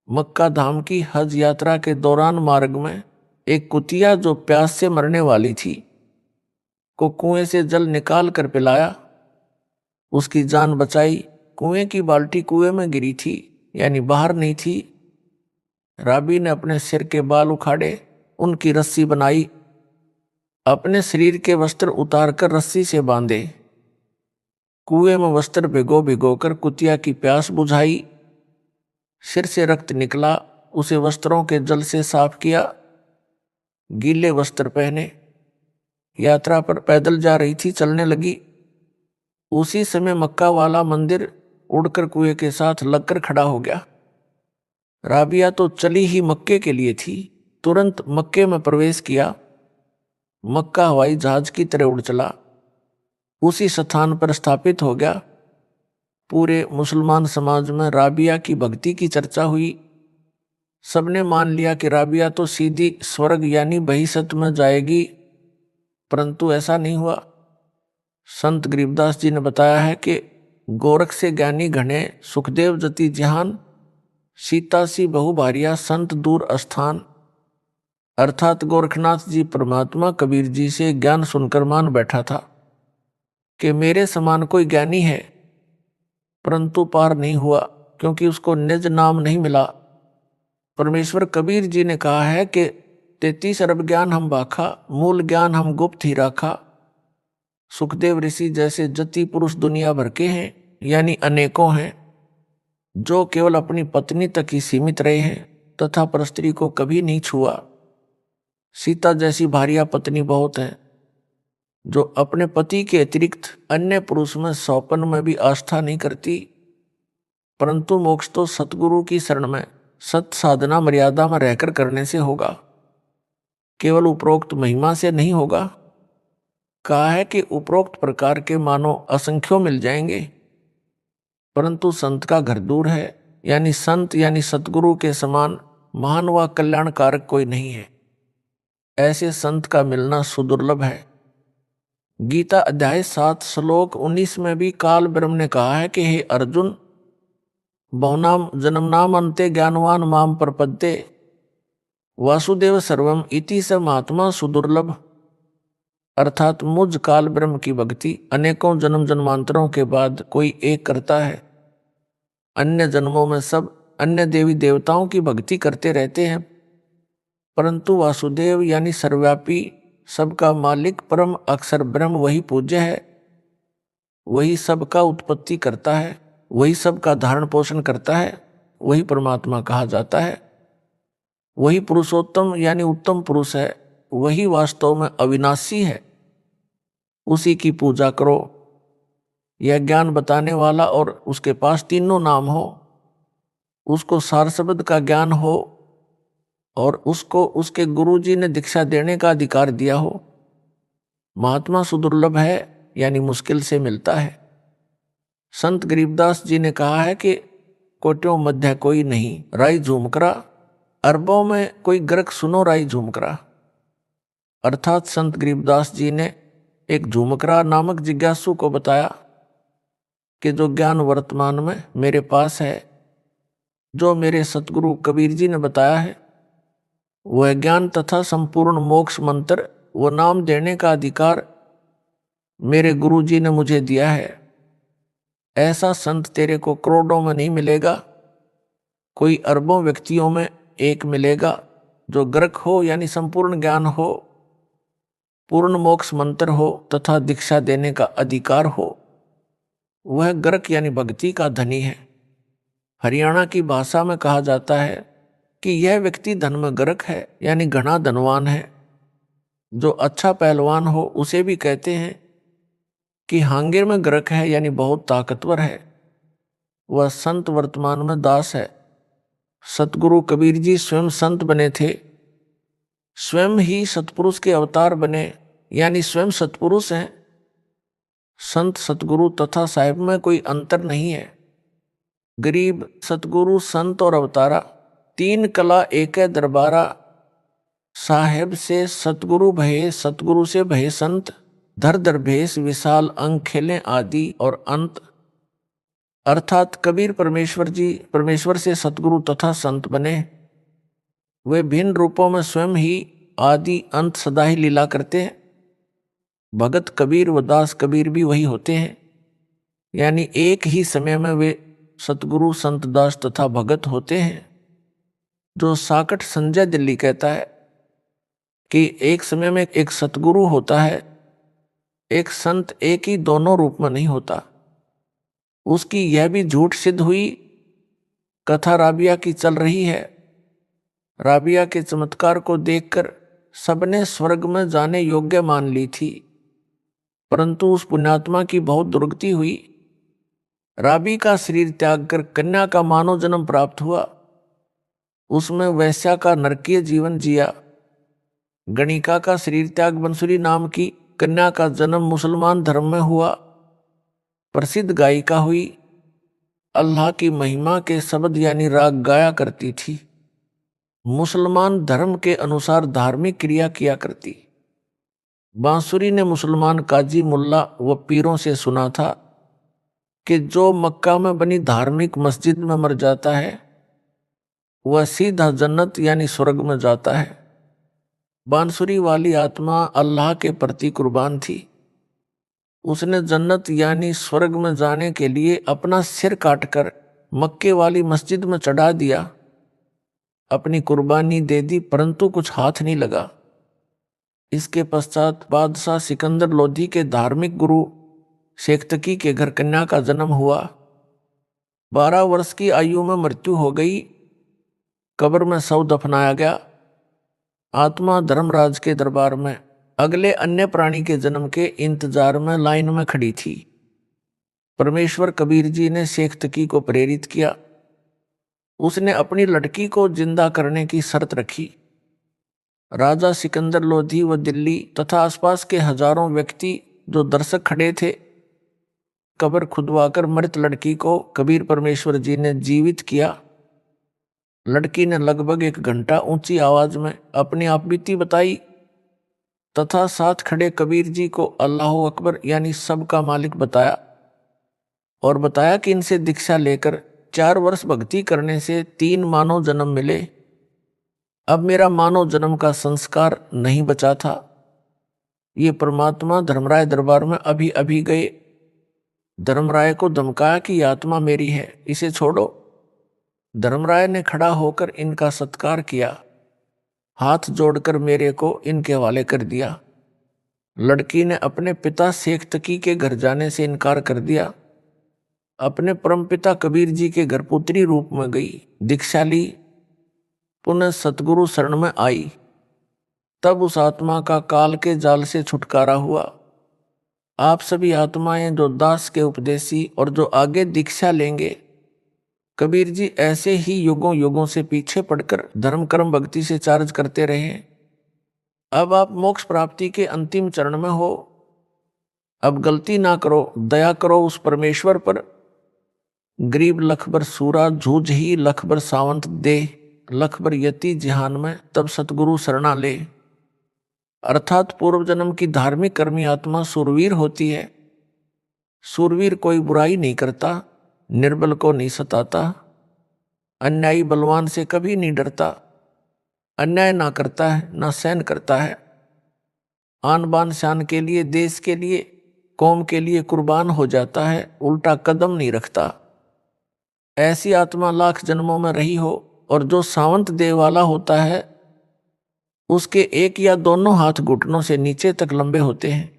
मक्का धाम की हज यात्रा के दौरान मार्ग में एक कुतिया जो प्यास से मरने वाली थी को कुएं से जल निकाल कर पिलाया, उसकी जान बचाई। कुएं की बाल्टी कुएं में गिरी थी, यानी बाहर नहीं थी। राबी ने अपने सिर के बाल उखाड़े, उनकी रस्सी बनाई, अपने शरीर के वस्त्र उतारकर रस्सी से बांधे, कुएं में वस्त्र भिगो भिगो कर कुतिया की प्यास बुझाई। सिर से रक्त निकला, उसे वस्त्रों के जल से साफ किया, गीले वस्त्र पहने यात्रा पर पैदल जा रही थी, चलने लगी। उसी समय मक्का वाला मंदिर उड़कर कुएं के साथ लगकर खड़ा हो गया। राबिया तो चली ही मक्के के लिए थी, तुरंत मक्के में प्रवेश किया। मक्का हवाई जहाज की तरह उड़ चला, उसी स्थान पर स्थापित हो गया। पूरे मुसलमान समाज में राबिया की भक्ति की चर्चा हुई। सबने मान लिया कि राबिया तो सीधी स्वर्ग यानी बहिष्त में जाएगी, परंतु ऐसा नहीं हुआ। संत गरीबदास जी ने बताया है कि गोरख से ज्ञानी घने, सुखदेव जति जहान, सीता सी बहु भारिया, संत दूर स्थान। अर्थात गोरखनाथ जी परमात्मा कबीर जी से ज्ञान सुनकर मान बैठा था कि मेरे समान कोई ज्ञानी है, परंतु पार नहीं हुआ। क्योंकि उसको निज नाम नहीं मिला। परमेश्वर कबीर जी ने कहा है कि 33 अरब ज्ञान हम बाखा, मूल ज्ञान हम गुप्त ही राखा। सुखदेव ऋषि जैसे जति पुरुष दुनिया भर के हैं, यानी अनेकों हैं, जो केवल अपनी पत्नी तक ही सीमित रहे हैं तथा परस्त्री को कभी नहीं छुआ। सीता जैसी भार्या पत्नी बहुत हैं, जो अपने पति के अतिरिक्त अन्य पुरुष में सौपन में भी आस्था नहीं करती। परंतु मोक्ष तो सतगुरु की शरण में सत साधना मर्यादा में रहकर करने से होगा, केवल उपरोक्त महिमा से नहीं होगा। कहा है कि उपरोक्त प्रकार के मानो असंख्यों मिल जाएंगे, परंतु संत का घर दूर है, यानी संत यानी सतगुरु के समान महान व कल्याणकारक कोई नहीं है। ऐसे संत का मिलना सुदुर्लभ है। गीता अध्याय 7 श्लोक 19 में भी काल ब्रह्म ने कहा है कि हे अर्जुन, बहुनाम जन्मनाम अन्ते ज्ञानवान माम प्रपद्ये वासुदेव सर्वम इति स महात्मा सुदुर्लभ। अर्थात मुझ काल ब्रह्म की भक्ति अनेकों जन्म जन्मांतरों के बाद कोई एक करता है। अन्य जन्मों में सब अन्य देवी देवताओं की भक्ति करते रहते हैं, परंतु वासुदेव यानी सर्वव्यापी सबका मालिक परम अक्षर ब्रह्म वही पूज्य है, वही सबका उत्पत्ति करता है, वही सबका धारण पोषण करता है, वही परमात्मा कहा जाता है। वही पुरुषोत्तम यानी उत्तम पुरुष है, वही वास्तव में अविनाशी है। उसी की पूजा करो। यह ज्ञान बताने वाला और उसके पास तीनों नाम हो, उसको सार शब्द का ज्ञान हो और उसको उसके गुरुजी ने दीक्षा देने का अधिकार दिया हो। महात्मा सुदुर्लभ है, यानी मुश्किल से मिलता है। संत गरीबदास जी ने कहा है कि कोटियों मध्य कोई नहीं राई झूमकरा, अरबों में कोई ग्रक सुनो राई झूमकरा। अर्थात संत गरीबदास जी ने एक झूमकरा नामक जिज्ञासु को बताया कि जो ज्ञान वर्तमान में मेरे पास है, जो मेरे सतगुरु कबीर जी ने बताया है, वह ज्ञान तथा संपूर्ण मोक्ष मंत्र व नाम देने का अधिकार मेरे गुरु जी ने मुझे दिया है। ऐसा संत तेरे को करोड़ों में नहीं मिलेगा, कोई अरबों व्यक्तियों में एक मिलेगा, जो ग्रक हो यानी संपूर्ण ज्ञान हो, पूर्ण मोक्ष मंत्र हो तथा दीक्षा देने का अधिकार हो। वह ग्रक यानी भक्ति का धनी है। हरियाणा की भाषा में कहा जाता है कि यह व्यक्ति धन में ग्रक है, यानी घना धनवान है। जो अच्छा पहलवान हो उसे भी कहते हैं कि हांगिर में ग्रक है, यानी बहुत ताकतवर है। वह संत वर्तमान में दास है। सतगुरु कबीर जी स्वयं संत बने थे, स्वयं ही सतपुरुष के अवतार बने, यानी स्वयं सतपुरुष हैं। संत सतगुरु तथा साहिब में कोई अंतर नहीं है। गरीब सतगुरु संत और अवतारा तीन कला एक दरबारा। साहेब से सतगुरु भये, सतगुरु से भये संत, धर धर भेष विशाल अंग खेलें आदि और अंत। अर्थात कबीर परमेश्वर से सतगुरु तथा संत बने। वे भिन्न रूपों में स्वयं ही आदि अंत सदा ही लीला करते हैं। भगत कबीर व दास कबीर भी वही होते हैं, यानी एक ही समय में वे सतगुरु संत दास तथा भगत होते हैं। जो साकट संजय दिल्ली कहता है कि एक समय में एक सतगुरु होता है, एक संत एक ही दोनों रूप में नहीं होता। उसकी यह भी झूठ सिद्ध हुई। कथा राबिया की चल रही है। राबिया के चमत्कार को देखकर सबने स्वर्ग में जाने योग्य मान ली थी, परंतु उस पुण्यात्मा की बहुत दुर्गति हुई। राबी का शरीर त्याग कर कन्या का मानव जन्म प्राप्त हुआ। उसमें वैश्या का नरकीय जीवन जिया। गणिका का शरीर त्याग बंसुरी नाम की कन्या का जन्म मुसलमान धर्म में हुआ। प्रसिद्ध गायिका हुई, अल्लाह की महिमा के शब्द यानी राग गाया करती थी। मुसलमान धर्म के अनुसार धार्मिक क्रिया किया करती। बांसुरी ने मुसलमान काजी मुल्ला व पीरों से सुना था कि जो मक्का में बनी धार्मिक मस्जिद में मर जाता है वह सीधा जन्नत यानी स्वर्ग में जाता है। बांसुरी वाली आत्मा अल्लाह के प्रति कुर्बान थी। उसने जन्नत यानी स्वर्ग में जाने के लिए अपना सिर काटकर मक्के वाली मस्जिद में चढ़ा दिया, अपनी कुर्बानी दे दी, परंतु कुछ हाथ नहीं लगा। इसके पश्चात बादशाह सिकंदर लोधी के धार्मिक गुरु शेख तकी के घर कन्या का जन्म हुआ। 12 वर्ष की आयु में मृत्यु हो गई। कब्र में शव दफनाया गया। आत्मा धर्मराज के दरबार में अगले अन्य प्राणी के जन्म के इंतजार में लाइन में खड़ी थी। परमेश्वर कबीर जी ने शेख तकी को प्रेरित किया। उसने अपनी लड़की को जिंदा करने की शर्त रखी। राजा सिकंदर लोधी व दिल्ली तथा आसपास के हजारों व्यक्ति जो दर्शक खड़े थे, कब्र खुदवाकर मृत लड़की को कबीर परमेश्वर जी ने जीवित किया। लड़की ने लगभग 1 घंटा ऊंची आवाज में अपनी आपबीती बताई तथा साथ खड़े कबीर जी को अल्लाह अकबर यानी सबका मालिक बताया और बताया कि इनसे दीक्षा लेकर 4 वर्ष भक्ति करने से 3 मानव जन्म मिले। अब मेरा मानव जन्म का संस्कार नहीं बचा था। ये परमात्मा धर्मराय दरबार में अभी अभी गए। धर्मराय को धमकाया कि आत्मा मेरी है, इसे छोड़ो। धर्मराय ने खड़ा होकर इनका सत्कार किया, हाथ जोड़कर मेरे को इनके हवाले कर दिया। लड़की ने अपने पिता शेख तकी के घर जाने से इनकार कर दिया। अपने परमपिता कबीर जी के घर पुत्री रूप में गई, दीक्षा ली, पुनः सतगुरु शरण में आई। तब उस आत्मा का काल के जाल से छुटकारा हुआ। आप सभी आत्माएं जो दास के उपदेशी और जो आगे दीक्षा लेंगे, कबीर जी ऐसे ही युगों युगों से पीछे पड़कर धर्म कर्म भक्ति से चार्ज करते रहे। अब आप मोक्ष प्राप्ति के अंतिम चरण में हो। अब गलती ना करो, दया करो उस परमेश्वर पर। गरीब लखबर सूरा जूझ ही लखबर सावंत दे, लखबर यति जिहान में तब सतगुरु शरणा ले। अर्थात पूर्व जन्म की धार्मिक कर्मी आत्मा सूरवीर होती है। सूरवीर कोई बुराई नहीं करता, निर्बल को नहीं सताता, अन्यायी बलवान से कभी नहीं डरता, अन्याय ना करता है ना सहन करता है, आन बान शान के लिए, देश के लिए, कौम के लिए कुर्बान हो जाता है, उल्टा कदम नहीं रखता। ऐसी आत्मा लाख जन्मों में रही हो और जो सावंत देह वाला होता है उसके एक या दोनों हाथ घुटनों से नीचे तक लंबे होते हैं,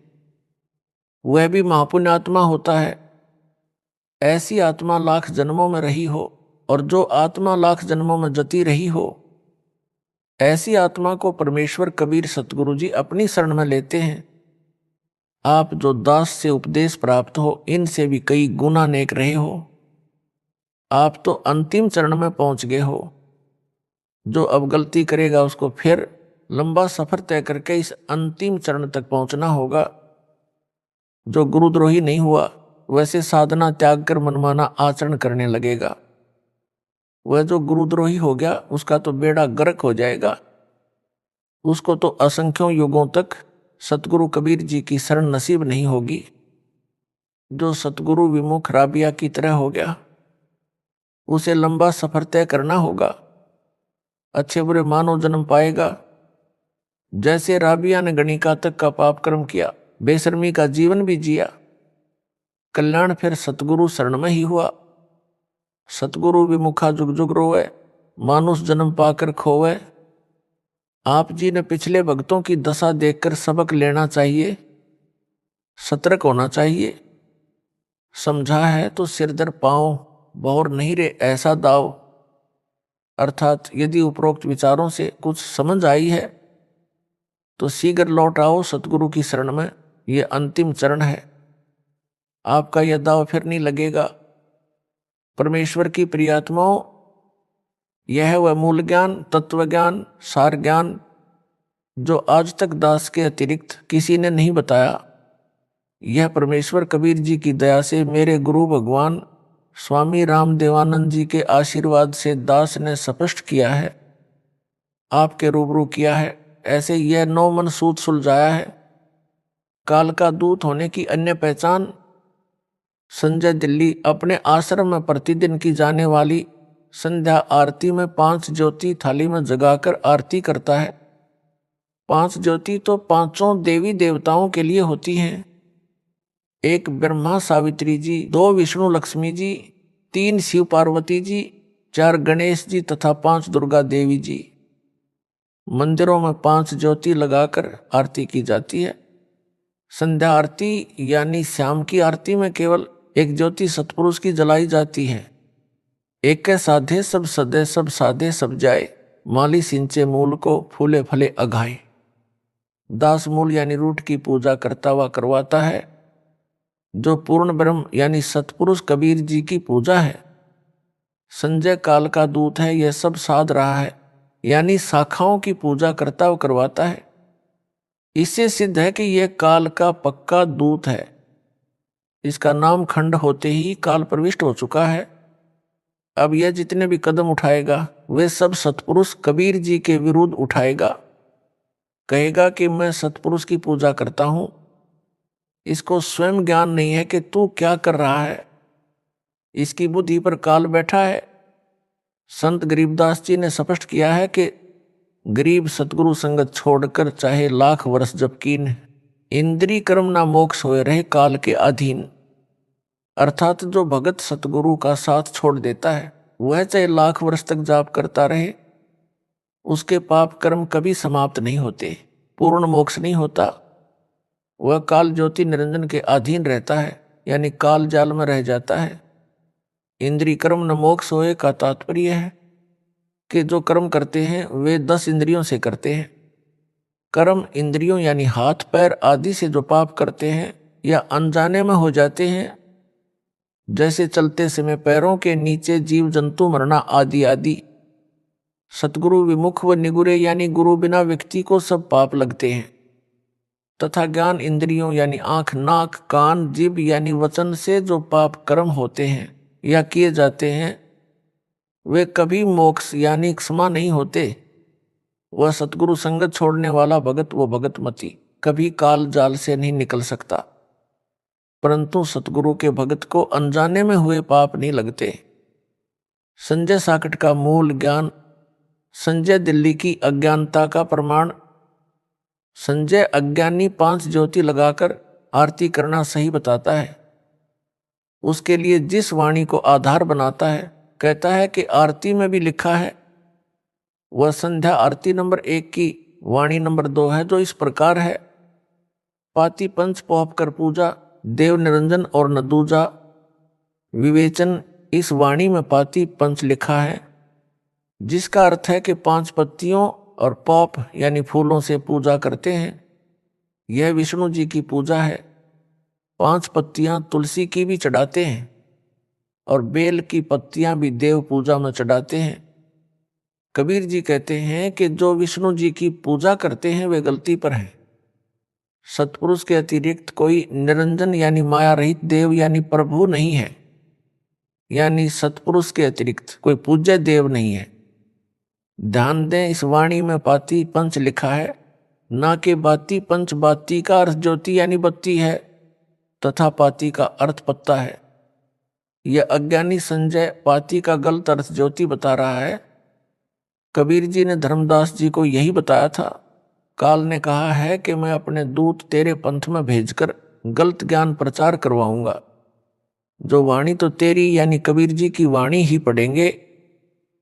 वह भी महापुण्य आत्मा होता है। ऐसी आत्मा लाख जन्मों में रही हो और जो आत्मा लाख जन्मों में जती रही हो, ऐसी आत्मा को परमेश्वर कबीर सतगुरु जी अपनी शरण में लेते हैं। आप जो दास से उपदेश प्राप्त हो, इनसे भी कई गुना नेक रहे हो। आप तो अंतिम चरण में पहुंच गए हो। जो अब गलती करेगा उसको फिर लंबा सफर तय करके इस अंतिम चरण तक पहुंचना होगा। जो गुरुद्रोही नहीं हुआ वैसे साधना त्याग कर मनमाना आचरण करने लगेगा। वह जो गुरुद्रोही हो गया उसका तो बेड़ा गर्क हो जाएगा। उसको तो असंख्यों युगों तक सतगुरु कबीर जी की शरण नसीब नहीं होगी। जो सतगुरु विमुख राबिया की तरह हो गया, उसे लंबा सफर तय करना होगा, अच्छे बुरे मानव जन्म पाएगा। जैसे राबिया ने गणिका तक का पाप कर्म किया, बेशर्मी का जीवन भी जिया, कल्याण फिर सतगुरु शरण में ही हुआ। सतगुरु विमुखा जुग जुग रोवे, मानुष जन्म पाकर खोवे। आप जी ने पिछले भक्तों की दशा देखकर सबक लेना चाहिए, सतर्क होना चाहिए। समझा है तो सिर दर पांव, बौर नहीं रे ऐसा दाव। अर्थात यदि उपरोक्त विचारों से कुछ समझ आई है तो शीघ्र लौट आओ सतगुरु की शरण में। ये अंतिम चरण है, आपका यह दाव फिर नहीं लगेगा। परमेश्वर की प्रियात्माओं, यह वह मूल ज्ञान, तत्व ज्ञान, सार ज्ञान जो आज तक दास के अतिरिक्त किसी ने नहीं बताया, यह परमेश्वर कबीर जी की दया से मेरे गुरु भगवान स्वामी रामदेवानंद जी के आशीर्वाद से दास ने स्पष्ट किया है, आपके रूबरू किया है। ऐसे यह 9 मन सूत सुलझाया है। काल का दूत होने की अन्य पहचान, संजय दिल्ली अपने आश्रम में प्रतिदिन की जाने वाली संध्या आरती में 5 ज्योति थाली में जगाकर आरती करता है। 5 ज्योति तो 5 देवी देवताओं के लिए होती हैं। एक ब्रह्मा सावित्री जी, 2 विष्णु लक्ष्मी जी, 3 शिव पार्वती जी, 4 गणेश जी तथा 5 दुर्गा देवी जी। मंदिरों में 5 ज्योति लगाकर आरती की जाती है। संध्या आरती यानी शाम की आरती में केवल एक ज्योति सतपुरुष की जलाई जाती है। एक के साधे सब सदे, सब साधे सब जाए, माली सिंचे मूल को, फूले फले अघाए। दास मूल यानी रूट की पूजा करता हुआ करवाता है। जो पूर्ण ब्रह्म यानी सतपुरुष कबीर जी की पूजा है। संजय काल का दूत है, यह सब साध रहा है, यानी शाखाओं की पूजा करता हुआ करवाता है। इससे सिद्ध है कि यह काल का पक्का दूत है। इसका नाम खंड होते ही काल प्रविष्ट हो चुका है। अब यह जितने भी कदम उठाएगा वे सब सतपुरुष कबीर जी के विरुद्ध उठाएगा। कहेगा कि मैं सतपुरुष की पूजा करता हूं। इसको स्वयं ज्ञान नहीं है कि तू क्या कर रहा है। इसकी बुद्धि पर काल बैठा है। संत गरीबदास जी ने स्पष्ट किया है कि गरीब सतगुरु संगत छोड़कर चाहे लाख वर्ष जब कीन, इंद्री कर्म ना मोक्ष होए रहे काल के अधीन। अर्थात जो भगत सतगुरु का साथ छोड़ देता है वह चाहे लाख वर्ष तक जाप करता रहे, उसके पाप कर्म कभी समाप्त नहीं होते, पूर्ण मोक्ष नहीं होता। वह काल ज्योति निरंजन के अधीन रहता है, यानी काल जाल में रह जाता है। इंद्री कर्म न मोक्ष होए का तात्पर्य है कि जो कर्म करते हैं वे 10 इंद्रियों से करते हैं। कर्म इंद्रियों यानी हाथ पैर आदि से जो पाप करते हैं या अनजाने में हो जाते हैं, जैसे चलते समय पैरों के नीचे जीव जंतु मरना आदि आदि। सतगुरु विमुख व निगुरे यानी गुरु बिना व्यक्ति को सब पाप लगते हैं। तथा ज्ञान इंद्रियों यानी आंख नाक कान जीभ यानी वचन से जो पाप कर्म होते हैं या किए जाते हैं वे कभी मोक्ष यानी क्षमा नहीं होते। वह सतगुरु संगत छोड़ने वाला भगत व भगतमती कभी काल जाल से नहीं निकल सकता। परंतु सतगुरु के भगत को अनजाने में हुए पाप नहीं लगते। संजय साकट का मूल ज्ञान संजय दिल्ली की अज्ञानता का प्रमाण। संजय अज्ञानी 5 ज्योति लगाकर आरती करना सही बताता है। उसके लिए जिस वाणी को आधार बनाता है, कहता है कि आरती में भी लिखा है। वह संध्या आरती नंबर 1 की वाणी नंबर 2 है, जो इस प्रकार है। पाती पंच पोप कर पूजा, देव निरंजन और न दूजा। विवेचन, इस वाणी में पाती पंच लिखा है, जिसका अर्थ है कि 5 पत्तियों और पॉप यानी फूलों से पूजा करते हैं। यह विष्णु जी की पूजा है। 5 पत्तियां तुलसी की भी चढ़ाते हैं और बेल की पत्तियां भी देव पूजा में चढ़ाते हैं। कबीर जी कहते हैं कि जो विष्णु जी की पूजा करते हैं वे गलती पर हैं। सतपुरुष के अतिरिक्त कोई निरंजन यानी माया रहित देव यानी प्रभु नहीं है, यानी सतपुरुष के अतिरिक्त कोई पूज्य देव नहीं है। ध्यान दें, इस वाणी में पाती पंच लिखा है, ना कि बाती पंच। बाती का अर्थ ज्योति यानी बत्ती है तथा पाती का अर्थ पत्ता है। यह अज्ञानी संजय पाती का गलत अर्थ ज्योति बता रहा है। कबीर जी ने धर्मदास जी को यही बताया था। काल ने कहा है कि मैं अपने दूत तेरे पंथ में भेजकर गलत ज्ञान प्रचार करवाऊंगा। जो वाणी तो तेरी यानी कबीर जी की वाणी ही पढ़ेंगे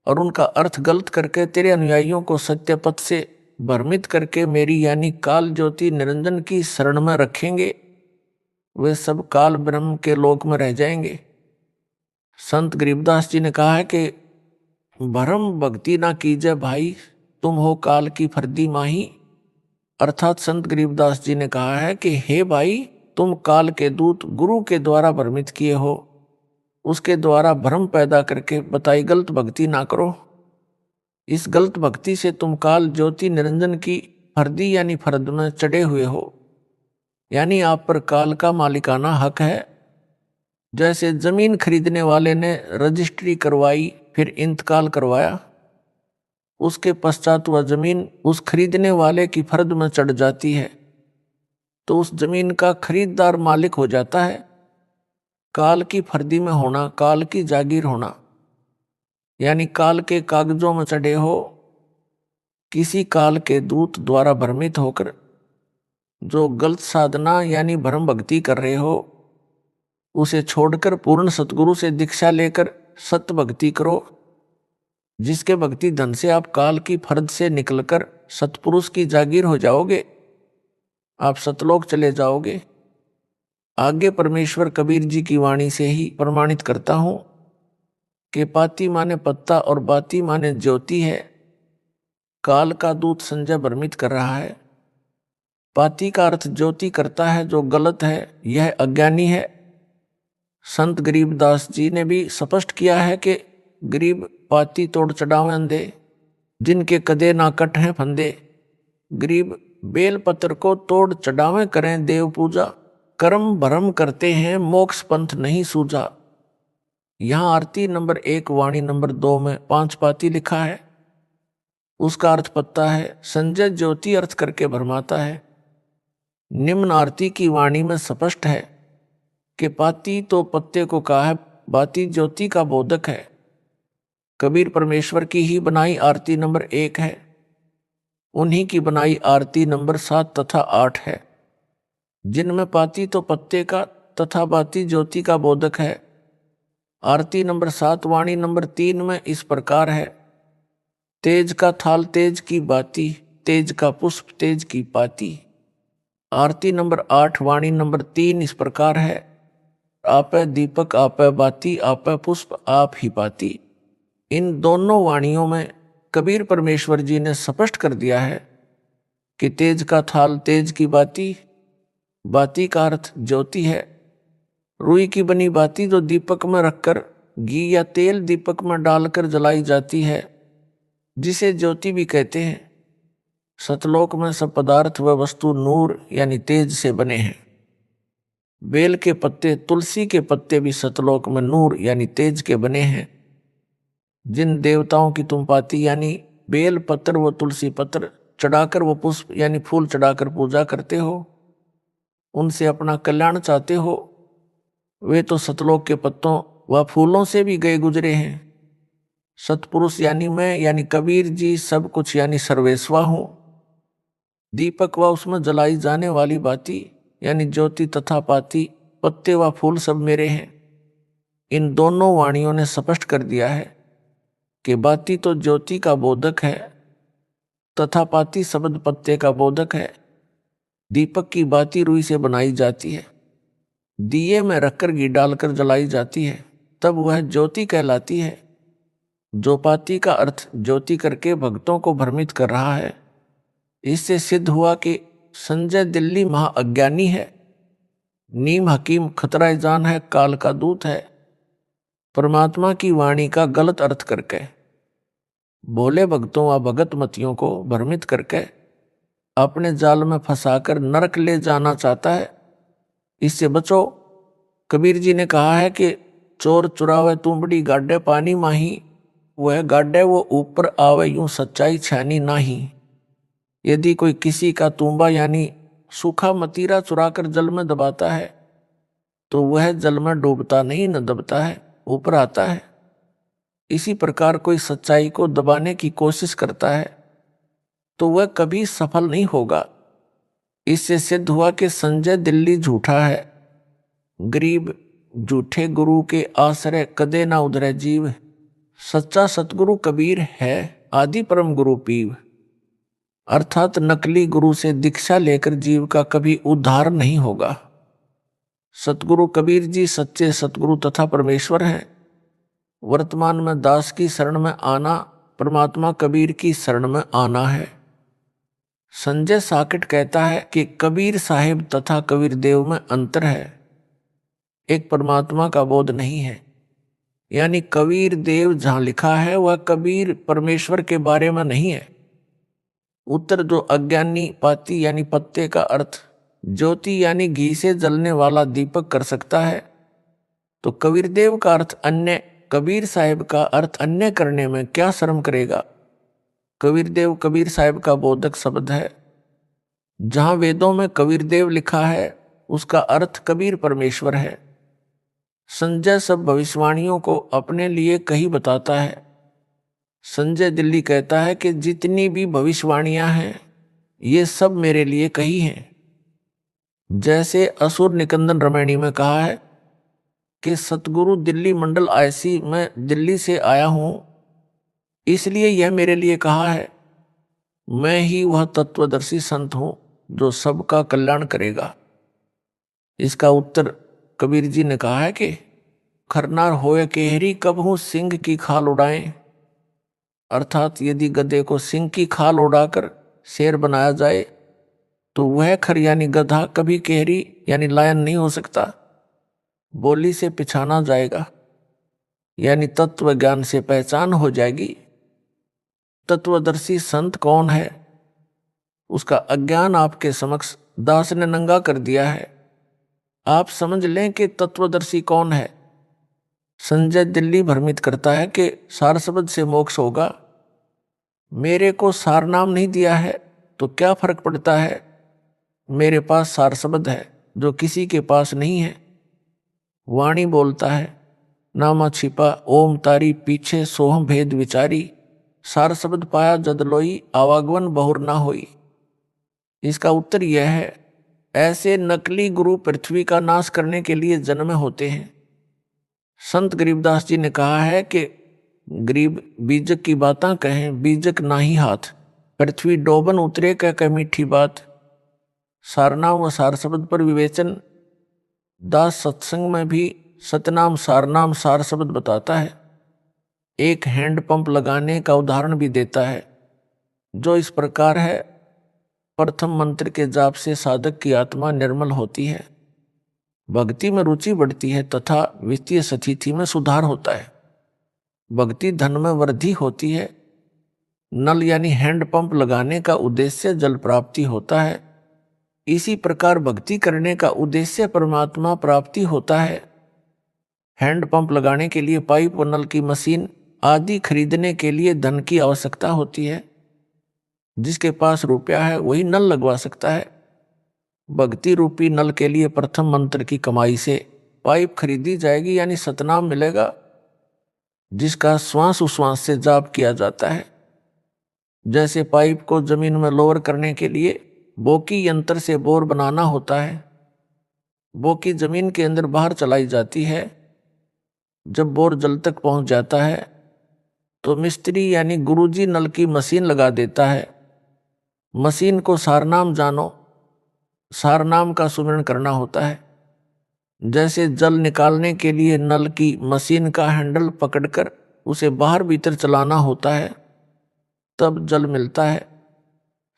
और उनका अर्थ गलत करके तेरे अनुयायियों को सत्य पथ से भ्रमित करके मेरी यानी काल ज्योति निरंजन की शरण में रखेंगे, वे सब काल ब्रह्म के लोक में रह जाएंगे। संत गरीबदास जी ने कहा है कि भरम भक्ति ना कीजिए भाई, तुम हो काल की फर्दी माही। अर्थात संत गरीबदास जी ने कहा है कि हे भाई, तुम काल के दूत गुरु के द्वारा भ्रमित किए हो, उसके द्वारा भ्रम पैदा करके बताई गलत भक्ति ना करो। इस गलत भक्ति से तुम काल ज्योति निरंजन की फर्दी यानी फर्द में चढ़े हुए हो, यानी आप पर काल का मालिकाना हक है। जैसे जमीन खरीदने वाले ने रजिस्ट्री करवाई फिर इंतकाल करवाया, उसके पश्चात वह जमीन उस खरीदने वाले की फर्द में चढ़ जाती है तो उस जमीन का खरीददार मालिक हो जाता है। काल की फर्दी में होना, काल की जागीर होना, यानी काल के कागजों में चढ़े हो। किसी काल के दूत द्वारा भ्रमित होकर जो गलत साधना यानी भ्रम भक्ति कर रहे हो, उसे छोड़कर पूर्ण सतगुरु से दीक्षा लेकर सत्य भक्ति करो, जिसके भक्ति धन से आप काल की फर्द से निकलकर सतपुरुष की जागीर हो जाओगे, आप सतलोक चले जाओगे। आगे परमेश्वर कबीर जी की वाणी से ही प्रमाणित करता हूं कि पाती माने पत्ता और बाती माने ज्योति है। काल का दूत संजय भ्रमित कर रहा है। पाती का अर्थ ज्योति करता है, जो गलत है, यह अज्ञानी है। संत गरीबदास जी ने भी स्पष्ट किया है कि गरीब पाती तोड़ चढ़ावे अंधे, जिनके कदे ना कट हैं फंदे। गरीब बेल पत्र को तोड़ चढ़ावे करें देव पूजा, कर्म भरम करते हैं मोक्ष पंथ नहीं सूझा। यहां आरती नंबर 1 वाणी नंबर 2 में 5 पाती लिखा है, उसका अर्थ पत्ता है। संजय ज्योति अर्थ करके भरमाता है। निम्न आरती की वाणी में स्पष्ट है कि पाती तो पत्ते को कहा है, बाती ज्योति का बोधक है। कबीर परमेश्वर की ही बनाई आरती नंबर 1 है, उन्हीं की बनाई आरती नंबर 7 तथा 8 है, जिनमें पाती तो पत्ते का तथा बाती ज्योति का बोधक है। आरती नंबर 7 वाणी नंबर 3 में इस प्रकार है, तेज का थाल तेज की बाती, तेज का पुष्प तेज की पाती। आरती नंबर 8 वाणी नंबर 3 इस प्रकार है, आपे दीपक आपे बाती आपे पुष्प आप ही पाती। इन दोनों वाणियों में कबीर परमेश्वर जी ने स्पष्ट कर दिया है कि तेज का थाल तेज की बाती, बाती का अर्थ ज्योति है। रुई की बनी बाती जो दीपक में रखकर घी या तेल दीपक में डालकर जलाई जाती है, जिसे ज्योति भी कहते हैं। सतलोक में सब पदार्थ व वस्तु नूर यानी तेज से बने हैं। बेल के पत्ते, तुलसी के पत्ते भी सतलोक में नूर यानी तेज के बने हैं। जिन देवताओं की तुम पाती यानी बेल पत्र व तुलसी पत्र चढ़ाकर वो पुष्प यानी फूल चढ़ाकर पूजा करते हो, उनसे अपना कल्याण चाहते हो, वे तो सतलोक के पत्तों व फूलों से भी गए गुजरे हैं। सतपुरुष यानी मैं यानी कबीर जी सब कुछ यानी सर्वेस्वा हूं। दीपक व उसमें जलाई जाने वाली बाती यानी ज्योति तथा पाती, पत्ते व फूल सब मेरे हैं। इन दोनों वाणियों ने स्पष्ट कर दिया है कि बाती तो ज्योति का बोधक है तथा पाती शब्द पत्ते का बोधक है। दीपक की बाती रुई से बनाई जाती है, दिए में रखकर घी डालकर जलाई जाती है, तब वह ज्योति कहलाती है। जो पाती का अर्थ ज्योति करके भक्तों को भ्रमित कर रहा है, इससे सिद्ध हुआ कि संजय दिल्ली महाअज्ञानी है, नीम हकीम खतरा जान है, काल का दूत है। परमात्मा की वाणी का गलत अर्थ करके भोले भक्तों व भगत मतियों को भ्रमित करके अपने जाल में फंसाकर नरक ले जाना चाहता है। इससे बचो। कबीर जी ने कहा है कि चोर चुरावे तुंबड़ी गाड्डे पानी माही, वह गाड्डे वो ऊपर आवे यूं सच्चाई छानी नाही। यदि कोई किसी का तुम्बा यानी सूखा मतीरा चुराकर जल में दबाता है तो वह जल में डूबता नहीं, न दबता है, ऊपर आता है। इसी प्रकार कोई सच्चाई को दबाने की कोशिश करता है तो वह कभी सफल नहीं होगा। इससे सिद्ध हुआ कि संजय दिल्ली झूठा है। गरीब झूठे गुरु के आश्रय कदे ना उधरे जीव, सच्चा सतगुरु कबीर है आदि परम गुरु पीव। अर्थात नकली गुरु से दीक्षा लेकर जीव का कभी उद्धार नहीं होगा। सतगुरु कबीर जी सच्चे सतगुरु तथा परमेश्वर हैं। वर्तमान में दास की शरण में आना परमात्मा कबीर की शरण में आना है। संजय साकिट कहता है कि कबीर साहिब तथा कबीर देव में अंतर है, एक परमात्मा का बोध नहीं है। यानी कबीर देव जहां लिखा है वह कबीर परमेश्वर के बारे में नहीं है। उत्तर जो अज्ञानी पाती यानी पत्ते का अर्थ ज्योति यानी घी से जलने वाला दीपक कर सकता है, तो कबीर देव का अर्थ अन्य, कबीर साहिब का अर्थ अन्य करने में क्या शर्म करेगा। कबीर देव कबीर साहिब का बोधक शब्द है। जहां वेदों में कबीर देव लिखा है उसका अर्थ कबीर परमेश्वर है। संजय सब भविष्यवाणियों को अपने लिए कही बताता है। संजय दिल्ली कहता है कि जितनी भी भविष्यवाणियां हैं ये सब मेरे लिए कही हैं। जैसे असुर निकंदन रामायणी में कहा है कि सतगुरु दिल्ली मंडल आईसी मैं दिल्ली से आया हूं, इसलिए यह मेरे लिए कहा है। मैं ही वह तत्वदर्शी संत हूं जो सबका कल्याण करेगा। इसका उत्तर कबीर जी ने कहा है कि खरनार होए केहरी कब हूं सिंह की खाल उड़ाएं। अर्थात यदि गधे को सिंह की खाल उड़ाकर शेर बनाया जाए तो वह खर यानी गधा कभी केहरी यानी लायन नहीं हो सकता, बोली से पिछाना जाएगा, यानी तत्व ज्ञान से पहचान हो जाएगी। तत्वदर्शी संत कौन है, उसका अज्ञान आपके समक्ष दास ने नंगा कर दिया है। आप समझ लें कि तत्वदर्शी कौन है। संजय दिल्ली भ्रमित करता है कि सार शब्द से मोक्ष होगा। मेरे को सार नाम नहीं दिया है तो क्या फर्क पड़ता है। मेरे पास सार शब्द है जो किसी के पास नहीं है। वाणी बोलता है, नामा छिपा ओम तारी पीछे सोहम भेद विचारी, सार शब्द पाया जद लोई आवागवन बहुर ना होई। इसका उत्तर यह है, ऐसे नकली गुरु पृथ्वी का नाश करने के लिए जन्म होते हैं। संत गरीबदास जी ने कहा है कि गरीब बीजक की बातां कहें बीजक नाही हाथ, पृथ्वी डोबन उतरे कह मीठी बात। सारनाम व सार शब्द पर विवेचन दास सत्संग में भी सतनाम सारनाम सार शब्द बताता है। एक हैंडपंप लगाने का उदाहरण भी देता है जो इस प्रकार है। प्रथम मंत्र के जाप से साधक की आत्मा निर्मल होती है, भक्ति में रुचि बढ़ती है तथा वित्तीय स्थिति में सुधार होता है। भक्ति धन में वृद्धि होती है। नल यानी हैंडपंप लगाने का उद्देश्य जल प्राप्ति होता है। इसी प्रकार भक्ति करने का उद्देश्य परमात्मा प्राप्ति होता है। हैंडपंप लगाने के लिए पाइप व नल की मशीन आदि खरीदने के लिए धन की आवश्यकता होती है। जिसके पास रुपया है वही नल लगवा सकता है। भक्ति रूपी नल के लिए प्रथम मंत्र की कमाई से पाइप खरीदी जाएगी, यानी सतनाम मिलेगा, जिसका श्वास उश्वास से जाप किया जाता है। जैसे पाइप को जमीन में लोअर करने के लिए बोकी यंत्र से बोर बनाना होता है। बोकी जमीन के अंदर बाहर चलाई जाती है। जब बोर जल तक पहुंच जाता है तो मिस्त्री यानी गुरुजी नल की मशीन लगा देता है। मशीन को सारनाम जानो, सारनाम का सुमिरन करना होता है। जैसे जल निकालने के लिए नल की मशीन का हैंडल पकड़कर उसे बाहर भीतर चलाना होता है, तब जल मिलता है।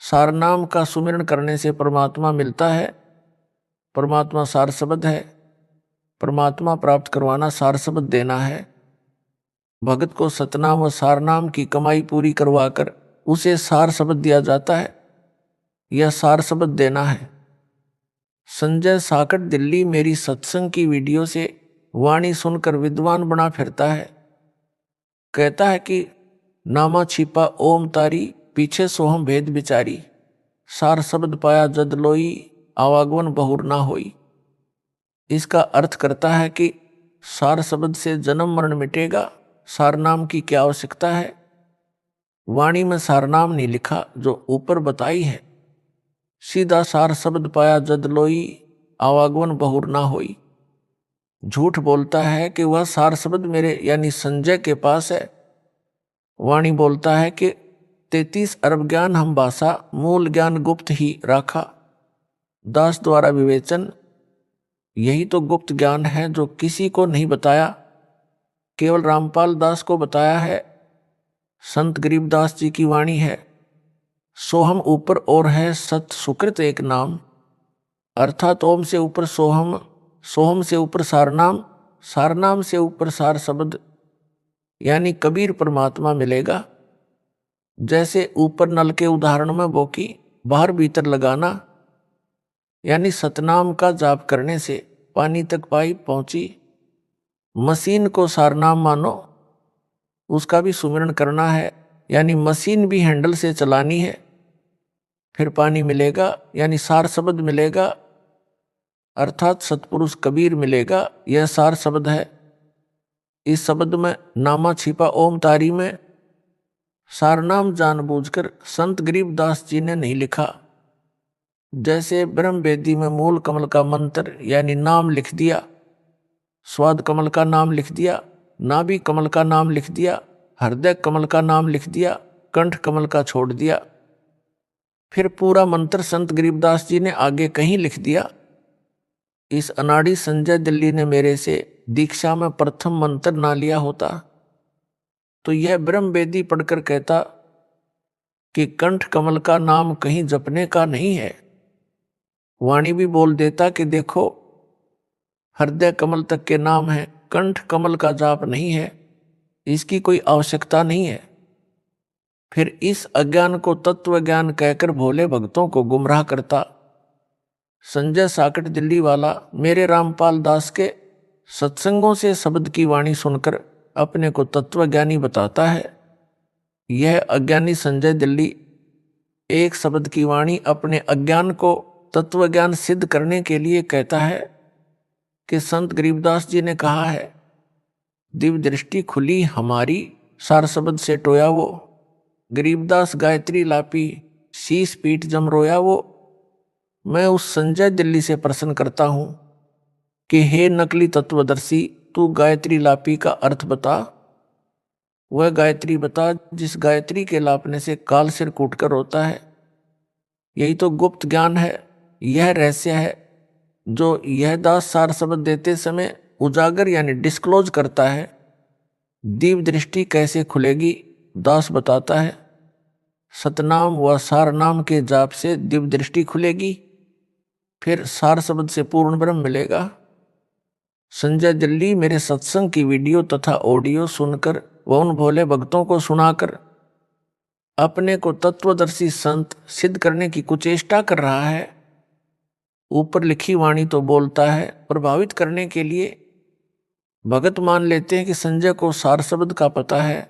सारनाम का सुमिरन करने से परमात्मा मिलता है। परमात्मा सार शब्द है। परमात्मा प्राप्त करवाना सार शब्द देना है। भगत को सतनाम व सारनाम की कमाई पूरी करवाकर उसे सार शब्द दिया जाता है। यह सार शब्द देना है। संजय साकट दिल्ली मेरी सत्संग की वीडियो से वाणी सुनकर विद्वान बना फिरता है। कहता है कि नामा छिपा ओम तारी पीछे सोहम भेद बिचारी, सार शब्द पाया जद लोई आवागवन बहुर ना होई। इसका अर्थ करता है कि सार शब्द से जन्म मरण मिटेगा, सारनाम की क्या आवश्यकता है। वाणी में सारनाम नहीं लिखा जो ऊपर बताई है। सीधा सार शब्द पाया जद लोई आवागवन बहुर ना होई। झूठ बोलता है कि वह सार शब्द मेरे यानी संजय के पास है। वाणी बोलता है कि 33 अरब ज्ञान हम भाषा, मूल ज्ञान गुप्त ही राखा। दास द्वारा विवेचन, यही तो गुप्त ज्ञान है जो किसी को नहीं बताया, केवल रामपाल दास को बताया है। संत गरीबदास जी की वाणी है, सोहम ऊपर और है सत सुकृत एक नाम। अर्थात ओम से ऊपर सोहम, सोहम से ऊपर सारनाम, सारनाम से ऊपर सार शब्द, यानी कबीर परमात्मा मिलेगा। जैसे ऊपर नल के उदाहरण में बोकी बाहर भीतर लगाना, यानी सतनाम का जाप करने से पानी तक पाइप पहुंची। मशीन को सारनाम मानो, उसका भी सुमिरन करना है, यानी मशीन भी हैंडल से चलानी है, फिर पानी मिलेगा, यानी सार शब्द मिलेगा, अर्थात सतपुरुष कबीर मिलेगा। यह सार शब्द है। इस शब्द में नामा छिपा ओम तारी में सारनाम जानबूझकर संत गरीबदास जी ने नहीं लिखा। जैसे ब्रह्म वेदी में मूल कमल का मंत्र यानी नाम लिख दिया, स्वाद कमल का नाम लिख दिया, नाभि कमल का नाम लिख दिया, हृदय कमल का नाम लिख दिया, कंठ कमल का छोड़ दिया। फिर पूरा मंत्र संत गरीबदास जी ने आगे कहीं लिख दिया। इस अनाड़ी संजय दिल्ली ने मेरे से दीक्षा में प्रथम मंत्र ना लिया होता तो यह ब्रह्म वेदी पढ़कर कहता कि कंठ कमल का नाम कहीं जपने का नहीं है। वाणी भी बोल देता कि देखो हृदय कमल तक के नाम है, कंठ कमल का जाप नहीं है, इसकी कोई आवश्यकता नहीं है। फिर इस अज्ञान को तत्व ज्ञान कहकर भोले भक्तों को गुमराह करता। संजय साकट दिल्ली वाला मेरे रामपाल दास के सत्संगों से शब्द की वाणी सुनकर अपने को तत्वज्ञानी बताता है। यह अज्ञानी संजय दिल्ली एक शब्द की वाणी अपने अज्ञान को तत्वज्ञान सिद्ध करने के लिए कहता है कि संत गरीबदास जी ने कहा है, दिव्य दृष्टि खुली हमारी, सार शब्द से टोया वो, गरीबदास गायत्री लापी, शीश पीठ जम रोया वो। मैं उस संजय दिल्ली से प्रश्न करता हूं कि हे नकली तत्वदर्शी, तू गायत्री लापी का अर्थ बता। वह गायत्री बता जिस गायत्री के लापने से काल सिर कूटकर रोता है। यही तो गुप्त ज्ञान है, यह रहस्य है जो यह दास सार शब्द देते समय उजागर यानी डिस्क्लोज करता है। दिव्य दृष्टि कैसे खुलेगी दास बताता है, सतनाम व सार नाम के जाप से दिव्य दृष्टि खुलेगी, फिर सार शब्द से पूर्ण ब्रह्म मिलेगा। संजय दिल्ली मेरे सत्संग की वीडियो तथा ऑडियो सुनकर व उन भोले भक्तों को सुनाकर अपने को तत्वदर्शी संत सिद्ध करने की कुचेष्टा कर रहा है। ऊपर लिखी वाणी तो बोलता है, प्रभावित करने के लिए भगत मान लेते हैं कि संजय को सार शब्द का पता है।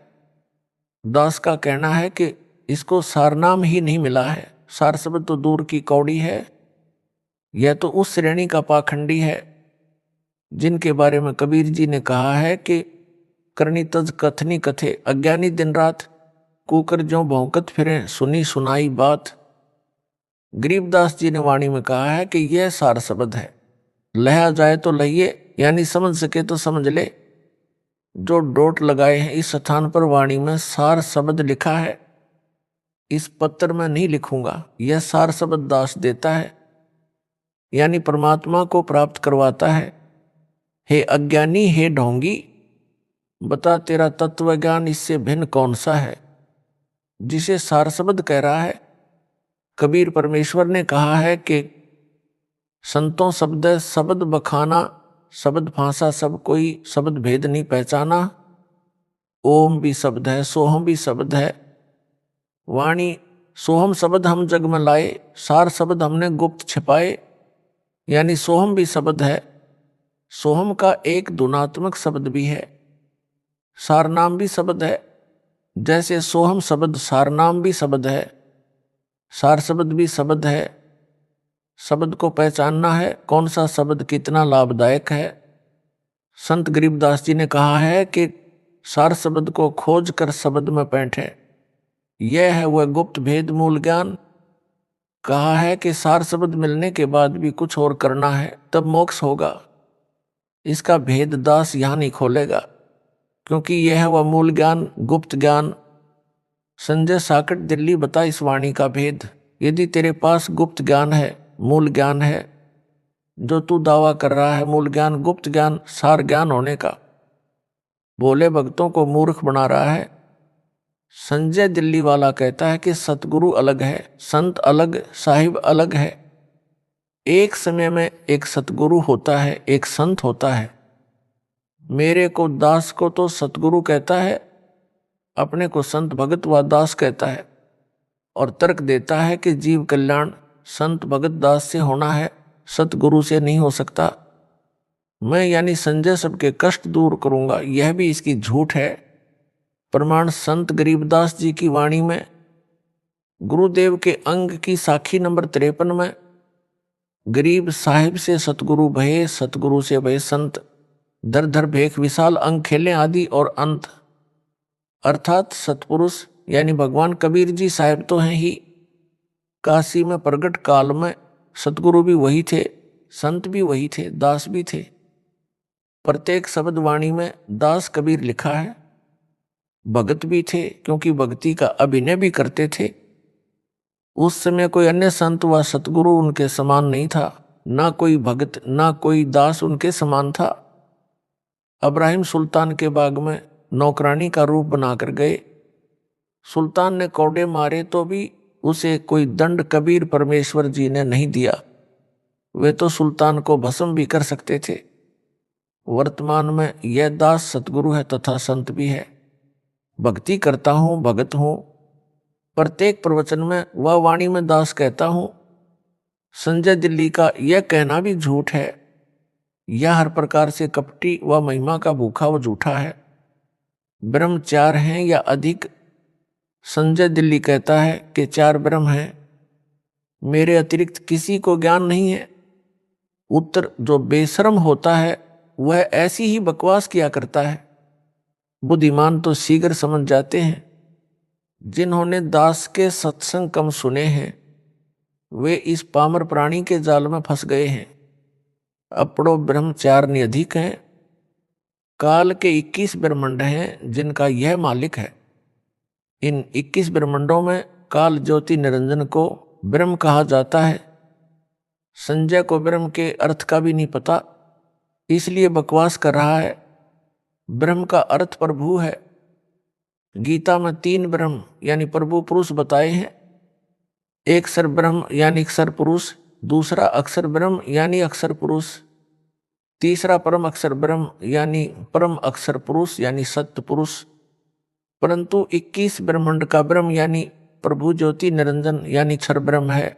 दास का कहना है कि इसको सार नाम ही नहीं मिला है, सार शब्द तो दूर की कौड़ी है। यह तो उस श्रेणी का पाखंडी है जिनके बारे में कबीर जी ने कहा है कि करनी तज कथनी कथे, अज्ञानी दिन रात कुकर ज्यों भौंकत फिरे, सुनी सुनाई बात। गरीबदास जी ने वाणी में कहा है कि यह सार शब्द है, लहा जाए तो लहिए, यानी समझ सके तो समझ ले। जो डोट लगाए हैं इस स्थान पर वाणी में सार शब्द लिखा है, इस पत्र में नहीं लिखूंगा। यह सार शब्द दास देता है, यानी परमात्मा को प्राप्त करवाता है। हे अज्ञानी, हे ढोंगी, बता तेरा तत्व ज्ञान इससे भिन्न कौन सा है जिसे सार शब्द कह रहा है। कबीर परमेश्वर ने कहा है कि संतों शब्द शब्द बखाना, शब्द फांसा सब कोई, शब्द भेद नहीं पहचाना। ओम भी शब्द है, सोहम भी शब्द है। वाणी सोहम शब्द हम जग में लाए, सार शब्द हमने गुप्त छिपाए, यानी सोहम भी शब्द है। सोहम का एक गुणात्मक शब्द भी है, सार नाम भी शब्द है। जैसे सोहम शब्द सार नाम भी शब्द है, सार शब्द भी शब्द है। शब्द को पहचानना है, कौन सा शब्द कितना लाभदायक है। संत गरीबदास जी ने कहा है कि सार शब्द को खोज कर शब्द में बैठे, यह है वह गुप्त भेद मूल ज्ञान। कहा है कि सार शब्द मिलने के बाद भी कुछ और करना है, तब मोक्ष होगा। इसका भेद दास यहां नहीं खोलेगा, क्योंकि यह है वह मूल ज्ञान, गुप्त ज्ञान। संजय साकट दिल्ली बता इस वाणी का भेद। यदि तेरे पास गुप्त ज्ञान है, मूल ज्ञान है, जो तू दावा कर रहा है मूल ज्ञान, गुप्त ज्ञान, सार ज्ञान होने का, भोले भक्तों को मूर्ख बना रहा है। संजय दिल्ली वाला कहता है कि सतगुरु अलग है, संत अलग, साहिब अलग है। एक समय में एक सतगुरु होता है, एक संत होता है। मेरे को दास को तो सतगुरु कहता है, अपने को संत भगत व दास कहता है, और तर्क देता है कि जीव कल्याण संत भगत दास से होना है, सतगुरु से नहीं हो सकता। मैं यानी संजय सबके कष्ट दूर करूंगा, यह भी इसकी झूठ है। प्रमाण संत गरीबदास जी की वाणी में गुरुदेव के अंग की साखी नंबर 53 में, गरीब साहिब से सतगुरु भये, सतगुरु से भये संत, दर दर भेख विशाल अंग खेले आदि और अंत। अर्थात सतपुरुष यानी भगवान कबीर जी साहिब तो हैं ही। काशी में प्रगट काल में सतगुरु भी वही थे, संत भी वही थे, दास भी थे। प्रत्येक शब्द वाणी में दास कबीर लिखा है। भगत भी थे क्योंकि भक्ति का अभिनय भी करते थे। उस समय कोई अन्य संत व सतगुरु उनके समान नहीं था, ना कोई भगत ना कोई दास उनके समान था। इब्राहिम सुल्तान के बाग में नौकरानी का रूप बनाकर गए। सुल्तान ने कौड़े मारे तो भी उसे कोई दंड कबीर परमेश्वर जी ने नहीं दिया। वे तो सुल्तान को भस्म भी कर सकते थे। वर्तमान में यह दास सतगुरु है तथा संत भी है। भक्ति करता हूँ, भगत हूँ। प्रत्येक प्रवचन में वह वाणी में दास कहता हूँ। संजय दिल्ली का यह कहना भी झूठ है। यह हर प्रकार से कपटी व महिमा का भूखा व झूठा है। ब्रह्म 4 हैं या अधिक। संजय दिल्ली कहता है कि 4 ब्रह्म हैं, मेरे अतिरिक्त किसी को ज्ञान नहीं है। उत्तर जो बेशर्म होता है वह ऐसी ही बकवास किया करता है। बुद्धिमान तो शीघ्र समझ जाते हैं। जिन्होंने दास के सत्संग कम सुने हैं वे इस पामर प्राणी के जाल में फंस गए हैं। अपड़ो ब्रह्म 4 नहीं अधिक हैं। काल के 21 ब्रह्मांड हैं जिनका यह मालिक है। इन 21 ब्रह्मांडों में काल ज्योति निरंजन को ब्रह्म कहा जाता है। संजय को ब्रह्म के अर्थ का भी नहीं पता, इसलिए बकवास कर रहा है। ब्रह्म का अर्थ प्रभु है। गीता में 3 ब्रह्म यानी प्रभु पुरुष बताए हैं। एक सर ब्रह्म यानी अक्षर पुरुष, दूसरा अक्षर ब्रह्म यानी अक्षर पुरुष, तीसरा परम अक्षर ब्रह्म यानी परम अक्षर पुरुष यानी सत्य पुरुष। परंतु 21 ब्रह्मांड का ब्रह्म यानी प्रभु ज्योति निरंजन यानी क्षर ब्रह्म है।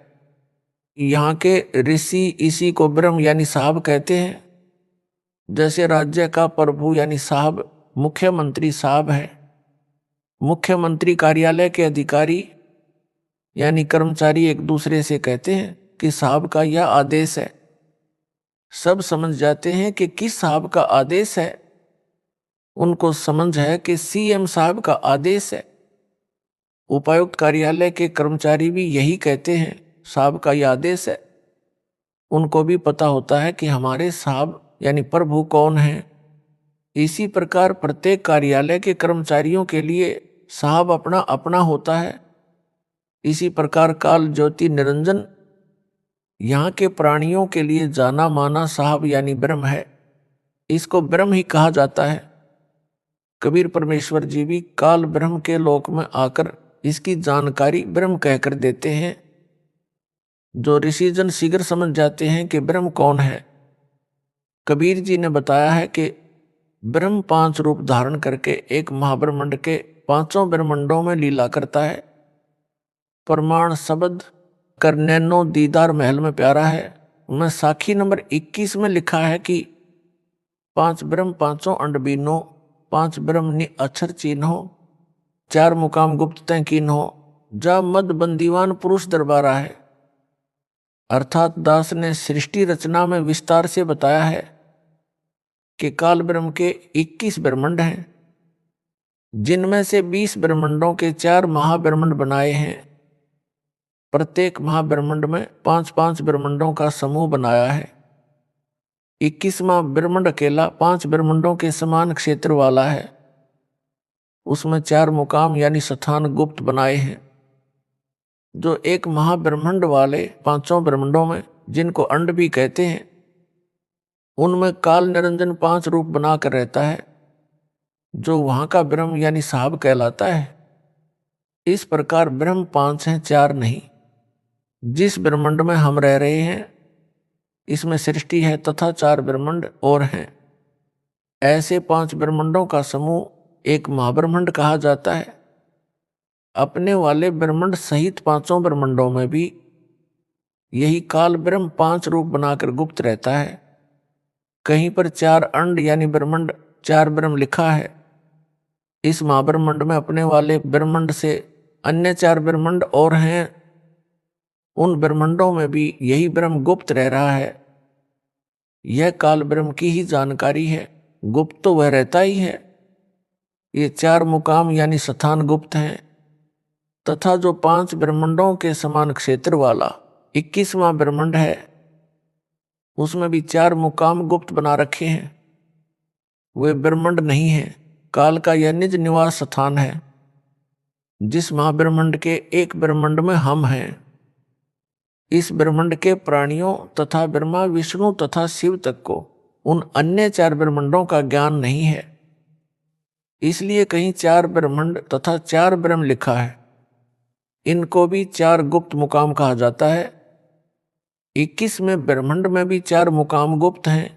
यहाँ के ऋषि इसी को ब्रह्म यानी साहब कहते हैं। जैसे राज्य का प्रभु यानी साहब मुख्यमंत्री साहब है। मुख्यमंत्री कार्यालय के अधिकारी यानी कर्मचारी एक दूसरे से कहते हैं कि साहब का यह आदेश है। सब समझ जाते हैं कि किस साहब का आदेश है। उनको समझ है कि सीएम साहब का आदेश है। उपायुक्त कार्यालय के कर्मचारी भी यही कहते हैं, साहब का यह आदेश है। उनको भी पता होता है कि हमारे साहब यानी प्रभु कौन है। इसी प्रकार प्रत्येक कार्यालय के कर्मचारियों के लिए साहब अपना अपना होता है। इसी प्रकार काल ज्योति निरंजन यहाँ के प्राणियों के लिए जाना माना साहब यानी ब्रह्म है। इसको ब्रह्म ही कहा जाता है। कबीर परमेश्वर जी भी काल ब्रह्म के लोक में आकर इसकी जानकारी ब्रह्म कहकर देते हैं। जो ऋषिजन शीघ्र समझ जाते हैं कि ब्रह्म कौन है। कबीर जी ने बताया है कि ब्रह्म 5 रूप धारण करके एक महाब्रह्मंड के 5 ब्रह्मंडों में लीला करता है। प्रमाण शब्द कर नैनो दीदार महल में प्यारा है मैं साखी नंबर 21 में लिखा है कि 5 ब्रह्म 5 अंड बीनो, 5 ब्रह्म नि अक्षर चिन्हो, 4 मुकाम गुप्त तय कीन्हो, जा मद बंदीवान पुरुष दरबारा है। अर्थात दास ने सृष्टि रचना में विस्तार से बताया है कि काल ब्रह्म के 21 ब्रह्मांड हैं, जिनमें से 20 ब्रह्मांडों के 4 महाब्रह्मांड बनाए हैं। प्रत्येक महाब्रह्मांड में 5-5 ब्रह्मांडों का समूह बनाया है। 21वां ब्रह्मांड अकेला 5 ब्रह्मांडों के समान क्षेत्र वाला है। उसमें 4 मुकाम यानी स्थान गुप्त बनाए हैं। जो एक महाब्रह्मांड वाले 5 ब्रह्मांडों में, जिनको अंड भी कहते हैं, उनमें काल निरंजन 5 रूप बनाकर रहता है, जो वहां का ब्रह्म यानी साहब कहलाता है। इस प्रकार ब्रह्म 5 हैं, 4 नहीं। जिस ब्रह्मांड में हम रह रहे हैं इसमें सृष्टि है तथा 4 ब्रह्मांड और हैं। ऐसे 5 ब्रह्मांडों का समूह एक महाब्रह्मांड कहा जाता है। अपने वाले ब्रह्मांड सहित 5 ब्रह्मांडों में भी यही काल ब्रह्म 5 रूप बनाकर गुप्त रहता है। कहीं पर 4 अंड यानी ब्रह्मांड 4 ब्रह्म लिखा है। इस महाब्रह्मांड में अपने वाले ब्रह्मांड से अन्य 4 ब्रह्मांड और हैं। उन ब्रह्मांडों में भी यही ब्रह्म गुप्त रह रहा है। यह काल ब्रह्म की ही जानकारी है। गुप्त तो वह रहता ही है। ये 4 मुकाम यानी स्थान गुप्त हैं तथा जो 5 ब्रह्मांडों के समान क्षेत्र वाला 21वां ब्रह्मांड है, उसमें भी 4 मुकाम गुप्त बना रखे हैं। वे ब्रह्मांड नहीं है, काल का यह निज निवास स्थान है। जिस महाब्रह्मांड के एक ब्रह्मांड में हम हैं, इस ब्रह्मांड के प्राणियों तथा ब्रह्मा विष्णु तथा शिव तक को उन अन्य 4 ब्रह्मांडों का ज्ञान नहीं है। इसलिए कहीं 4 ब्रह्मांड तथा 4 ब्रह्म लिखा है। इनको भी 4 गुप्त मुकाम कहा जाता है। 21वें ब्रह्मांड में भी 4 मुकाम गुप्त हैं।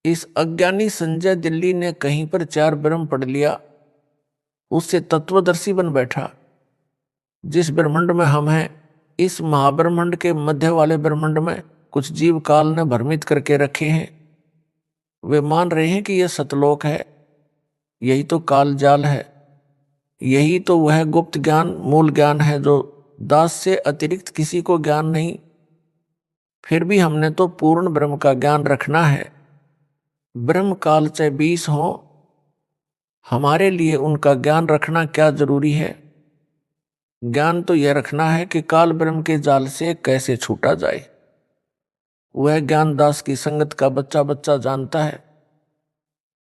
इस अज्ञानी संजय दिल्ली ने कहीं पर 4 ब्रह्म पढ़ लिया, उससे तत्वदर्शी बन बैठा। जिस ब्रह्मांड में हम हैं, इस महाब्रह्मांड के मध्य वाले ब्रह्मांड में कुछ जीव काल ने भ्रमित करके रखे हैं। वे मान रहे हैं कि यह सतलोक है, यही तो काल जाल है, यही तो वह गुप्त ज्ञान मूल ज्ञान है जो दास से अतिरिक्त किसी को ज्ञान नहीं। फिर भी हमने तो पूर्ण ब्रह्म का ज्ञान रखना है। ब्रह्म काल चाहे 20 हो, हमारे लिए उनका ज्ञान रखना क्या जरूरी है? ज्ञान तो यह रखना है कि काल ब्रह्म के जाल से कैसे छूटा जाए। वह ज्ञान दास की संगत का बच्चा बच्चा जानता है।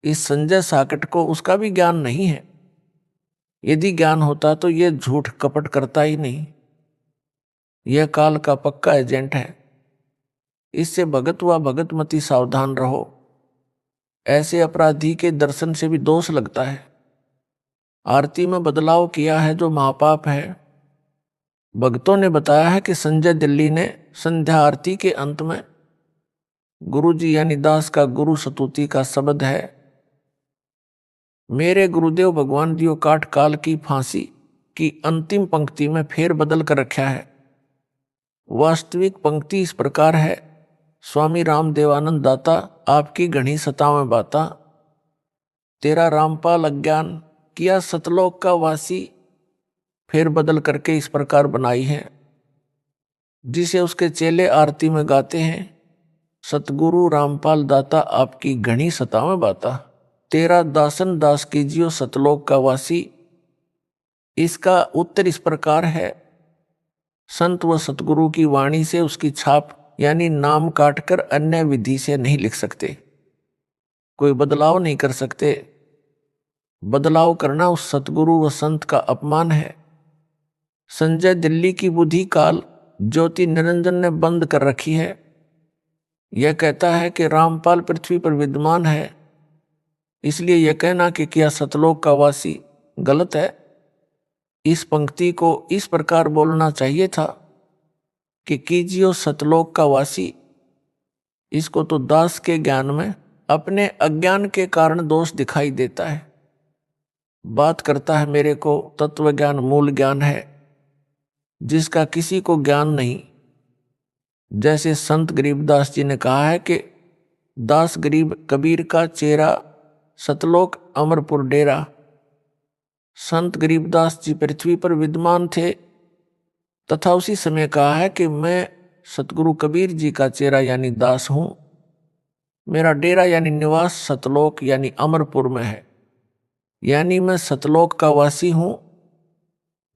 इस संजय साकट को उसका भी ज्ञान नहीं है। यदि ज्ञान होता तो यह झूठ कपट करता ही नहीं। यह काल का पक्का एजेंट है। इससे भगत व भगतमती सावधान रहो। ऐसे अपराधी के दर्शन से भी दोष लगता है। आरती में बदलाव किया है जो महापाप है। भक्तों ने बताया है कि संजय दिल्ली ने संध्या आरती के अंत में गुरु जी यानी दास का गुरु स्तुति का शब्द है, मेरे गुरुदेव भगवान दियो काट काल की फांसी की अंतिम पंक्ति में फेर बदल कर रखा है। वास्तविक पंक्ति इस प्रकार है, स्वामी राम देवानंद दाता आपकी घनी सतावें बाता, तेरा रामपाल अज्ञान किया सतलोक का वासी। फेर बदल करके इस प्रकार बनाई है, जिसे उसके चेले आरती में गाते हैं, सतगुरु रामपाल दाता आपकी घनी सतावें बाता, तेरा दासन दास कीजियो सतलोक का वासी। इसका उत्तर इस प्रकार है, संत व सतगुरु की वाणी से उसकी छाप यानी नाम काटकर अन्य विधि से नहीं लिख सकते, कोई बदलाव नहीं कर सकते। बदलाव करना उस सतगुरु व संत का अपमान है। संजय दिल्ली की बुद्धि काल ज्योति निरंजन ने बंद कर रखी है। यह कहता है कि रामपाल पृथ्वी पर विद्यमान है, इसलिए यह कहना कि क्या सतलोक का वासी गलत है। इस पंक्ति को इस प्रकार बोलना चाहिए था कि कीजियो सतलोक का वासी। इसको तो दास के ज्ञान में अपने अज्ञान के कारण दोष दिखाई देता है। बात करता है मेरे को तत्व ज्ञान मूल ज्ञान है, जिसका किसी को ज्ञान नहीं। जैसे संत गरीबदास जी ने कहा है कि दास गरीब कबीर का चेहरा, सतलोक अमरपुर डेरा। संत गरीबदास जी पृथ्वी पर विद्यमान थे तथा उसी समय कहा है कि मैं सतगुरु कबीर जी का चेहरा यानी दास हूं। मेरा डेरा यानी निवास सतलोक यानी अमरपुर में है, यानी मैं सतलोक का वासी हूं,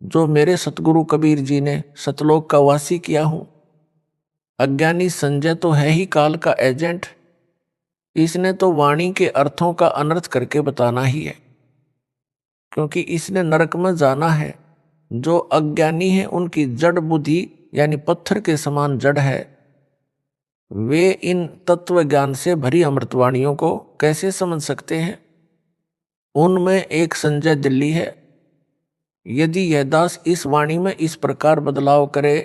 जो मेरे सतगुरु कबीर जी ने सतलोक का वासी किया हूं। अज्ञानी संजय तो है ही काल का एजेंट। इसने तो वाणी के अर्थों का अनर्थ करके बताना ही है, क्योंकि इसने नरक में जाना है। जो अज्ञानी है उनकी जड़ बुद्धि यानी पत्थर के समान जड़ है। वे इन तत्व ज्ञान से भरी अमृतवाणियों को कैसे समझ सकते हैं? उनमें एक संजय दिल्ली है। यदि यह दास इस वाणी में इस प्रकार बदलाव करे,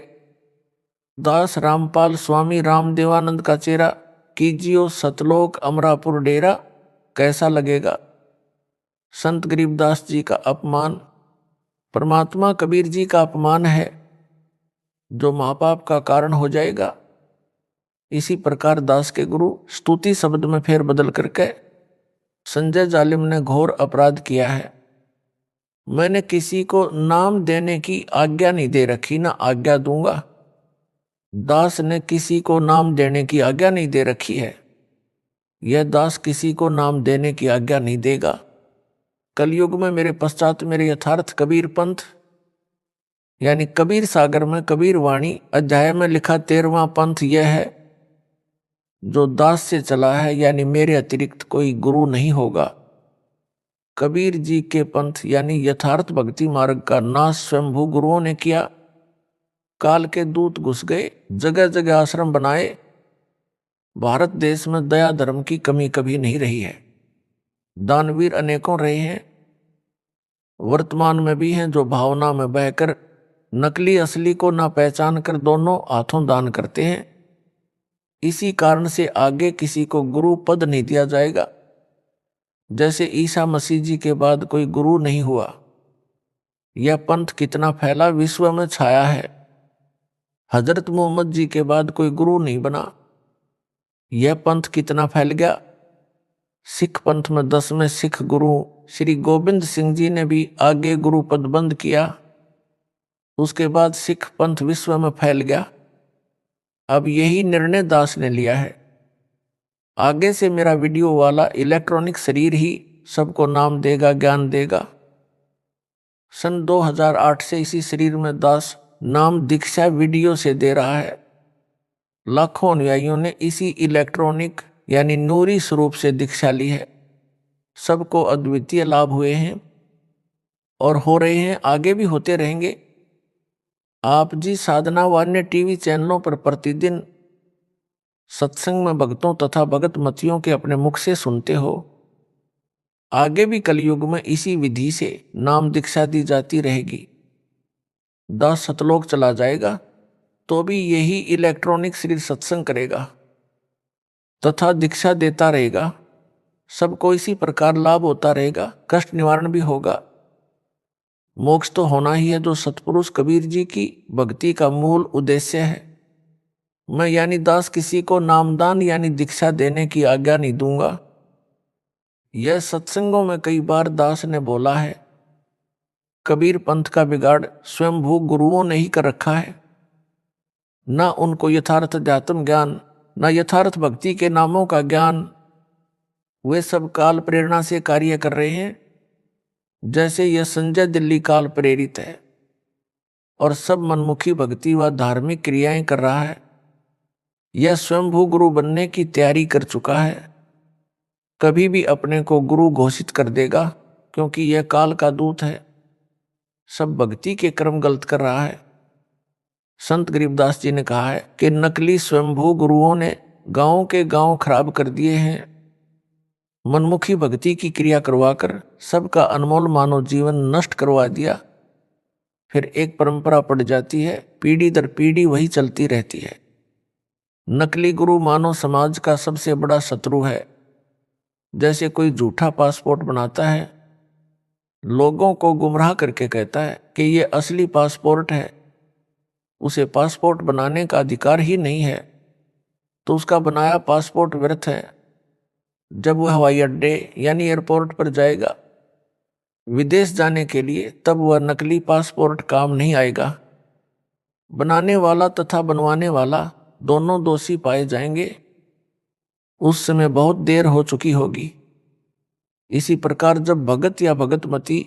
दास रामपाल स्वामी रामदेवानंद का चेहरा कीजियो सतलोक अमरापुर डेरा, कैसा लगेगा? संत गरीबदास जी का अपमान, परमात्मा कबीर जी का अपमान है, जो महापाप का कारण हो जाएगा। इसी प्रकार दास के गुरु स्तुति शब्द में फेर बदल करके संजय जालिम ने घोर अपराध किया है। मैंने किसी को नाम देने की आज्ञा नहीं दे रखी, ना आज्ञा दूंगा। दास ने किसी को नाम देने की आज्ञा नहीं दे रखी है। यह दास किसी को नाम देने की आज्ञा नहीं देगा। कलयुग में मेरे पश्चात मेरे यथार्थ कबीर पंथ यानी कबीर सागर में कबीर वाणी अध्याय में लिखा 13वां पंथ यह है, जो दास से चला है, यानी मेरे अतिरिक्त कोई गुरु नहीं होगा। कबीर जी के पंथ यानी यथार्थ भक्ति मार्ग का नाश स्वयंभू गुरुओं ने किया। काल के दूत घुस गए, जगह जगह आश्रम बनाए। भारत देश में दया धर्म की कमी कभी नहीं रही है। दानवीर अनेकों रहे हैं, वर्तमान में भी हैं, जो भावना में बहकर नकली असली को ना पहचान कर दोनों हाथों दान करते हैं। इसी कारण से आगे किसी को गुरु पद नहीं दिया जाएगा। जैसे ईसा मसीह जी के बाद कोई गुरु नहीं हुआ। यह पंथ कितना फैला, विश्व में छाया है। हजरत मोहम्मद जी के बाद कोई गुरु नहीं बना। यह पंथ कितना फैल गया। सिख पंथ में 10वें सिख गुरु श्री गोबिंद सिंह जी ने भी आगे गुरु पद बंद किया। उसके बाद सिख पंथ विश्व में फैल गया। अब यही निर्णय दास ने लिया है। आगे से मेरा वीडियो वाला इलेक्ट्रॉनिक शरीर ही सबको नाम देगा, ज्ञान देगा। सन 2008 से इसी शरीर में दास नाम दीक्षा वीडियो से दे रहा है। लाखों अनुयायियों ने इसी इलेक्ट्रॉनिक यानी नूरी स्वरूप से दीक्षा ली है। सबको अद्वितीय लाभ हुए हैं और हो रहे हैं, आगे भी होते रहेंगे। आप जी साधना वान्य टीवी चैनलों पर प्रतिदिन सत्संग में भक्तों तथा भगत मतियों के अपने मुख से सुनते हो। आगे भी कलयुग में इसी विधि से नाम दीक्षा दी जाती रहेगी। दास सतलोक चला जाएगा तो भी यही इलेक्ट्रॉनिक शरीर सत्संग करेगा तथा दीक्षा देता रहेगा। सबको इसी प्रकार लाभ होता रहेगा, कष्ट निवारण भी होगा। मोक्ष तो होना ही है, जो सतपुरुष कबीर जी की भक्ति का मूल उद्देश्य है। मैं यानी दास किसी को नामदान यानी दीक्षा देने की आज्ञा नहीं दूंगा। यह सत्संगों में कई बार दास ने बोला है। कबीर पंथ का बिगाड़ स्वयंभू गुरुओं ने ही कर रखा है। ना उनको यथार्थ अध्यात्म ज्ञान, ना यथार्थ भक्ति के नामों का ज्ञान। वे सब काल प्रेरणा से कार्य कर रहे हैं। जैसे यह संजय दिल्ली काल प्रेरित है और सब मनमुखी भक्ति व धार्मिक क्रियाएं कर रहा है। यह स्वयंभू गुरु बनने की तैयारी कर चुका है। कभी भी अपने को गुरु घोषित कर देगा, क्योंकि यह काल का दूत है। सब भक्ति के क्रम गलत कर रहा है। संत गरीबदास जी ने कहा है कि नकली स्वयंभू गुरुओं ने गांव के गांव खराब कर दिए हैं। मनमुखी भक्ति की क्रिया करवाकर सबका अनमोल मानव जीवन नष्ट करवा दिया। फिर एक परंपरा पड़ जाती है, पीढ़ी दर पीढ़ी वही चलती रहती है। नकली गुरु मानव समाज का सबसे बड़ा शत्रु है। जैसे कोई झूठा पासपोर्ट बनाता है, लोगों को गुमराह करके कहता है कि ये असली पासपोर्ट है। उसे पासपोर्ट बनाने का अधिकार ही नहीं है, तो उसका बनाया पासपोर्ट व्यर्थ है। जब वह हवाई अड्डे यानी एयरपोर्ट पर जाएगा विदेश जाने के लिए, तब वह नकली पासपोर्ट काम नहीं आएगा। बनाने वाला तथा बनवाने वाला दोनों दोषी पाए जाएंगे। उस समय बहुत देर हो चुकी होगी। इसी प्रकार जब भगत या भगतमती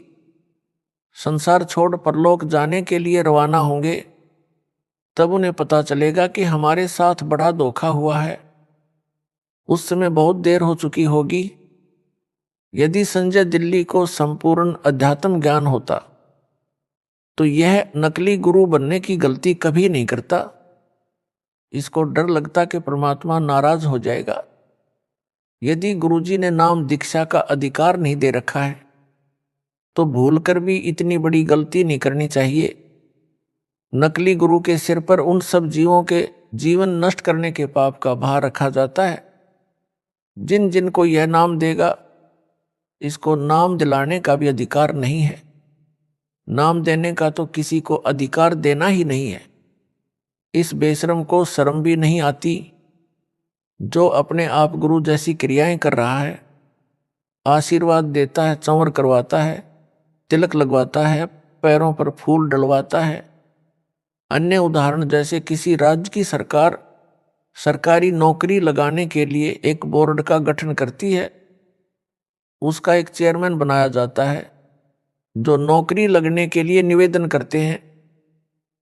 संसार छोड़ परलोक जाने के लिए रवाना होंगे, तब उन्हें पता चलेगा कि हमारे साथ बड़ा धोखा हुआ है। उस समय बहुत देर हो चुकी होगी। यदि संजय दिल्ली को संपूर्ण अध्यात्म ज्ञान होता तो यह नकली गुरु बनने की गलती कभी नहीं करता। इसको डर लगता कि परमात्मा नाराज हो जाएगा। यदि गुरुजी ने नाम दीक्षा का अधिकार नहीं दे रखा है तो भूलकर भी इतनी बड़ी गलती नहीं करनी चाहिए। नकली गुरु के सिर पर उन सब जीवों के जीवन नष्ट करने के पाप का भार रखा जाता है। जिन जिन को यह नाम देगा, इसको नाम दिलाने का भी अधिकार नहीं है। नाम देने का तो किसी को अधिकार देना ही नहीं है। इस बेशरम को शर्म भी नहीं आती, जो अपने आप गुरु जैसी क्रियाएं कर रहा है। आशीर्वाद देता है, चंवर करवाता है, तिलक लगवाता है, पैरों पर फूल डलवाता है। अन्य उदाहरण जैसे किसी राज्य की सरकार सरकारी नौकरी लगाने के लिए एक बोर्ड का गठन करती है। उसका एक चेयरमैन बनाया जाता है, जो नौकरी लगने के लिए निवेदन करते हैं।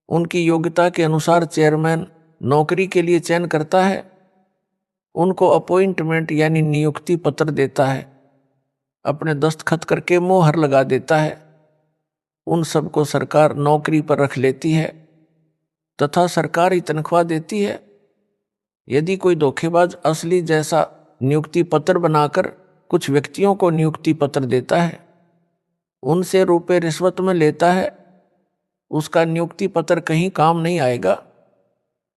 उनकी योग्यता के अनुसार चेयरमैन नौकरी के लिए चयन करता है उनको अपॉइंटमेंट यानी नियुक्ति पत्र देता है, अपने दस्तखत करके मोहर लगा देता है। उन सबको सरकार नौकरी पर रख लेती है तथा सरकार ही तनख्वाह देती है। यदि कोई धोखेबाज असली जैसा नियुक्ति पत्र बनाकर कुछ व्यक्तियों को नियुक्ति पत्र देता है, उनसे रुपए रिश्वत में लेता है, उसका नियुक्ति पत्र कहीं काम नहीं आएगा,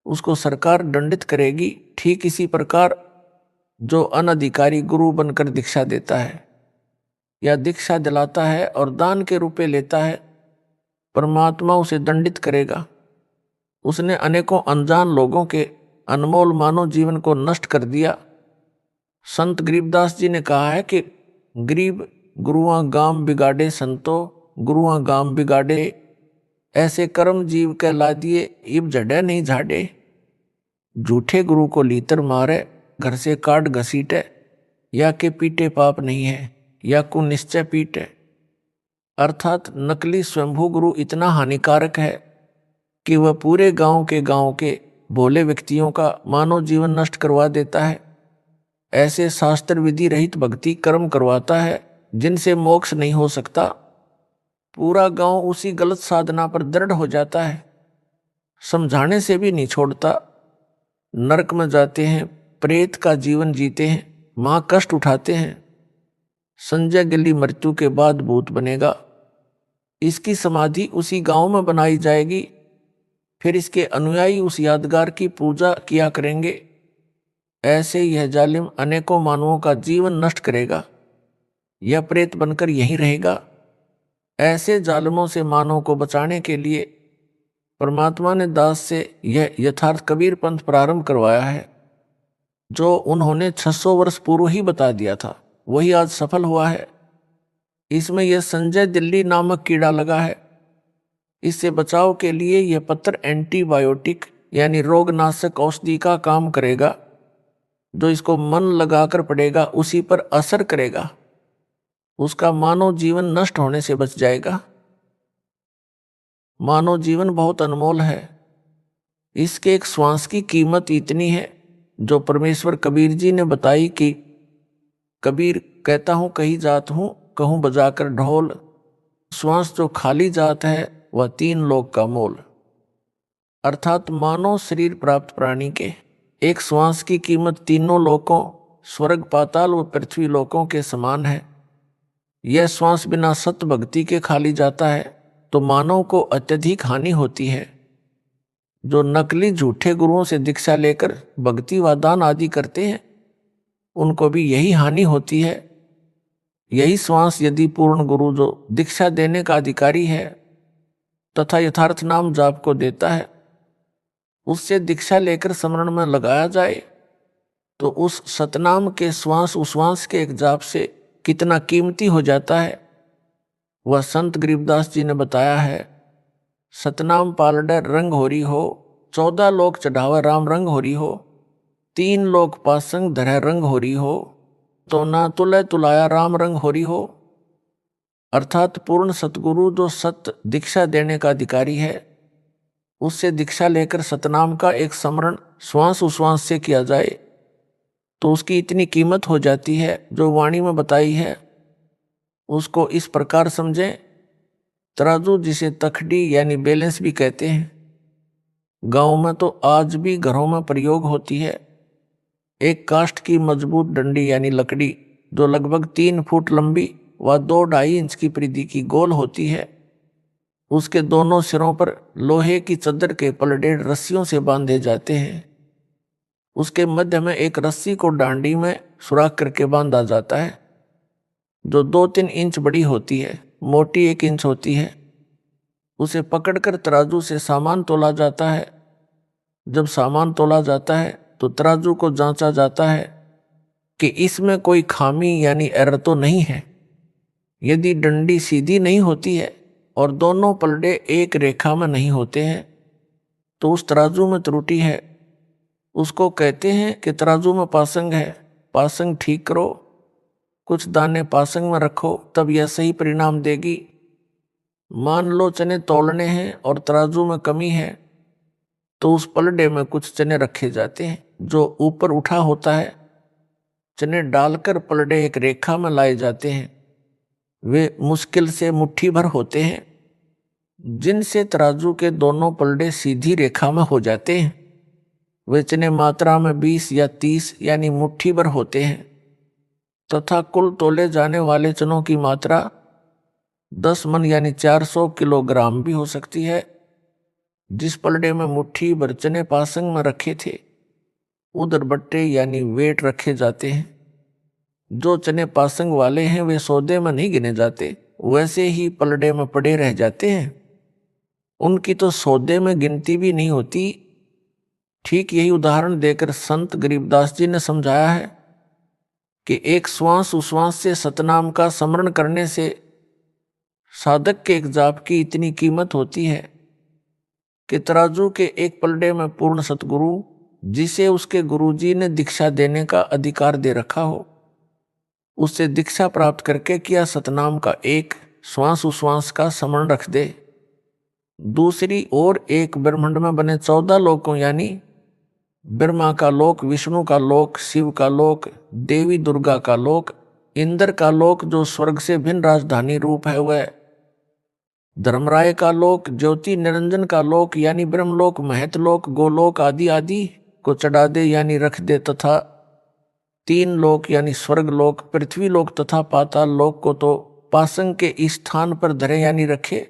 उसको सरकार दंडित करेगी। ठीक इसी प्रकार जो अनधिकारी गुरु बनकर दीक्षा देता है या दीक्षा दिलाता है और दान के रुपए लेता है, परमात्मा उसे दंडित करेगा। उसने अनेकों अनजान लोगों के अनमोल मानव जीवन को नष्ट कर दिया। संत गरीबदास जी ने कहा है कि गरीब गुरुआ गाम बिगाड़े संतो, गुरुआ गाम बिगाड़े, ऐसे कर्म जीव कहला दिए इब जड़े नहीं झाड़े। झूठे गुरु को लीतर मारे, घर से काट घसीटे, या के पीटे पाप नहीं है, या को निश्चय पीटे। अर्थात नकली स्वयंभू गुरु इतना हानिकारक है कि वह पूरे गांव के भोले व्यक्तियों का मानव जीवन नष्ट करवा देता है। ऐसे शास्त्र विधि रहित भक्ति कर्म करवाता है जिनसे मोक्ष नहीं हो सकता। पूरा गांव उसी गलत साधना पर दृढ़ हो जाता है, समझाने से भी नहीं छोड़ता। नरक में जाते हैं, प्रेत का जीवन जीते हैं, मां कष्ट उठाते हैं। संजय गिल्ली मृत्यु के बाद भूत बनेगा, इसकी समाधि उसी गांव में बनाई जाएगी, फिर इसके अनुयायी उस यादगार की पूजा किया करेंगे। ऐसे यह जालिम अनेकों मानवों का जीवन नष्ट करेगा, यह प्रेत बनकर यहीं रहेगा। ऐसे जालिमों से मानव को बचाने के लिए परमात्मा ने दास से यह यथार्थ कबीर पंथ प्रारंभ करवाया है, जो उन्होंने 600 वर्ष पूर्व ही बता दिया था, वही आज सफल हुआ है। इसमें यह संजय दिल्ली नामक कीड़ा लगा है। इससे बचाव के लिए यह पत्र एंटीबायोटिक यानी रोगनाशक औषधि का काम करेगा। जो इसको मन लगाकर पड़ेगा उसी पर असर करेगा, उसका मानव जीवन नष्ट होने से बच जाएगा। मानव जीवन बहुत अनमोल है, इसके एक श्वास की कीमत इतनी है जो परमेश्वर कबीर जी ने बताई कि कबीर कहता हूँ कहीं जात हूँ, कहूँ बजाकर ढोल, श्वास जो खाली जात है वह 3 लोक का मोल। अर्थात मानव शरीर प्राप्त प्राणी के एक श्वास की कीमत तीनों लोकों, स्वर्ग पाताल व पृथ्वी लोकों के समान है। यह श्वास बिना सत भक्ति के खाली जाता है तो मानव को अत्यधिक हानि होती है। जो नकली झूठे गुरुओं से दीक्षा लेकर भक्ति व दान आदि करते हैं, उनको भी यही हानि होती है। यही श्वास यदि पूर्ण गुरु जो दीक्षा देने का अधिकारी है तथा यथार्थ नाम जाप को देता है, उससे दीक्षा लेकर स्मरण में लगाया जाए तो उस सतनाम के श्वास उश्वास के एक जाप से कितना कीमती हो जाता है, वह संत गरीबदास जी ने बताया है। सतनाम पालडे रंग होरी हो, 14 लोक चढ़ावा राम रंग होरी हो, 3 लोक पासंग धरे रंग होरी हो, तो ना तुले तुलाया राम रंग होरी हो। अर्थात पूर्ण सतगुरु जो सत दीक्षा देने का अधिकारी है, उससे दीक्षा लेकर सतनाम का एक स्मरण श्वास उश्वास से किया जाए तो उसकी इतनी कीमत हो जाती है जो वाणी में बताई है। उसको इस प्रकार समझें, तराजू जिसे तखड़ी यानी बैलेंस भी कहते हैं, गांव में तो आज भी घरों में प्रयोग होती है। एक काष्ठ की मजबूत डंडी यानी लकड़ी जो लगभग 3 फुट लंबी व 2-2.5 इंच की परिधि की गोल होती है, उसके दोनों सिरों पर लोहे की चद्दर के पलड़े रस्सियों से बांधे जाते हैं। उसके मध्य में एक रस्सी को डांडी में सुराख करके बांधा जाता है, जो 2-3 इंच बड़ी होती है, मोटी 1 इंच होती है। उसे पकड़कर तराजू से सामान तोला जाता है। जब सामान तोला जाता है तो तराजू को जांचा जाता है कि इसमें कोई खामी यानी एरर तो नहीं है। यदि डंडी सीधी नहीं होती है और दोनों पलड़े एक रेखा में नहीं होते हैं तो उस तराजू में त्रुटि है। उसको कहते हैं कि तराजू में पासंग है, पासंग ठीक करो, कुछ दाने पासंग में रखो, तब यह सही परिणाम देगी। मान लो चने तोलने हैं और तराजू में कमी है तो उस पलड़े में कुछ चने रखे जाते हैं, जो ऊपर उठा होता है, चने डालकर पलड़े एक रेखा में लाए जाते हैं। वे मुश्किल से मुट्ठी भर होते हैं, जिनसे तराजू के दोनों पलड़े सीधी रेखा में हो जाते हैं। वे चने मात्रा में 20 या 30 यानी मुट्ठी भर होते हैं तथा कुल तोले जाने वाले चनों की मात्रा 10 मन यानी 400 किलोग्राम भी हो सकती है। जिस पलड़े में मुट्ठी भर चने पासंग में रखे थे, उधर बट्टे यानी वेट रखे जाते हैं। जो चने पासंग वाले हैं वे सौदे में नहीं गिने जाते, वैसे ही पलड़े में पड़े रह जाते हैं। उनकी तो सौदे में गिनती भी नहीं होती। ठीक यही उदाहरण देकर संत गरीबदास जी ने समझाया है कि एक श्वास उश्वास से सतनाम का स्मरण करने से साधक के एक जाप की इतनी कीमत होती है कि तराजू के एक पलड़े में पूर्ण सतगुरु, जिसे उसके गुरुजी ने दीक्षा देने का अधिकार दे रखा हो, उससे दीक्षा प्राप्त करके किया सतनाम का एक श्वास उश्वास का स्मरण रख दे। दूसरी ओर एक ब्रह्मांड में बने 14 लोकों यानी ब्रह्मा का लोक, विष्णु का लोक, शिव का लोक, देवी दुर्गा का लोक, इंद्र का लोक जो स्वर्ग से भिन्न राजधानी रूप है वह, धर्मराय का लोक, ज्योति निरंजन का लोक यानी ब्रह्मलोक, महतलोक, गोलोक आदि आदि को चढ़ा दे यानी रख दे, तथा 3 लोक यानी स्वर्ग लोक, पृथ्वी लोक तथा पाताल लोक को तो पासंग के इस स्थान पर धरे यानी रखे,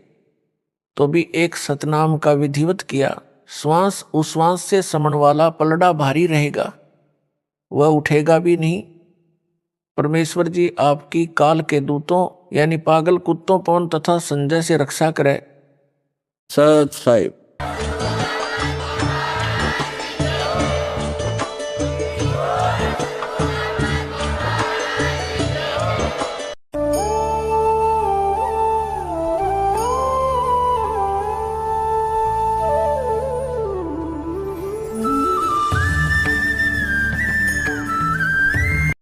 तो भी एक सतनाम का विधिवत किया श्वास उश्वास से समण वाला पलड़ा भारी रहेगा, वह उठेगा भी नहीं। परमेश्वर जी आपकी काल के दूतों यानी पागल कुत्तों, पवन तथा संजय से रक्षा करे। सत साहिब।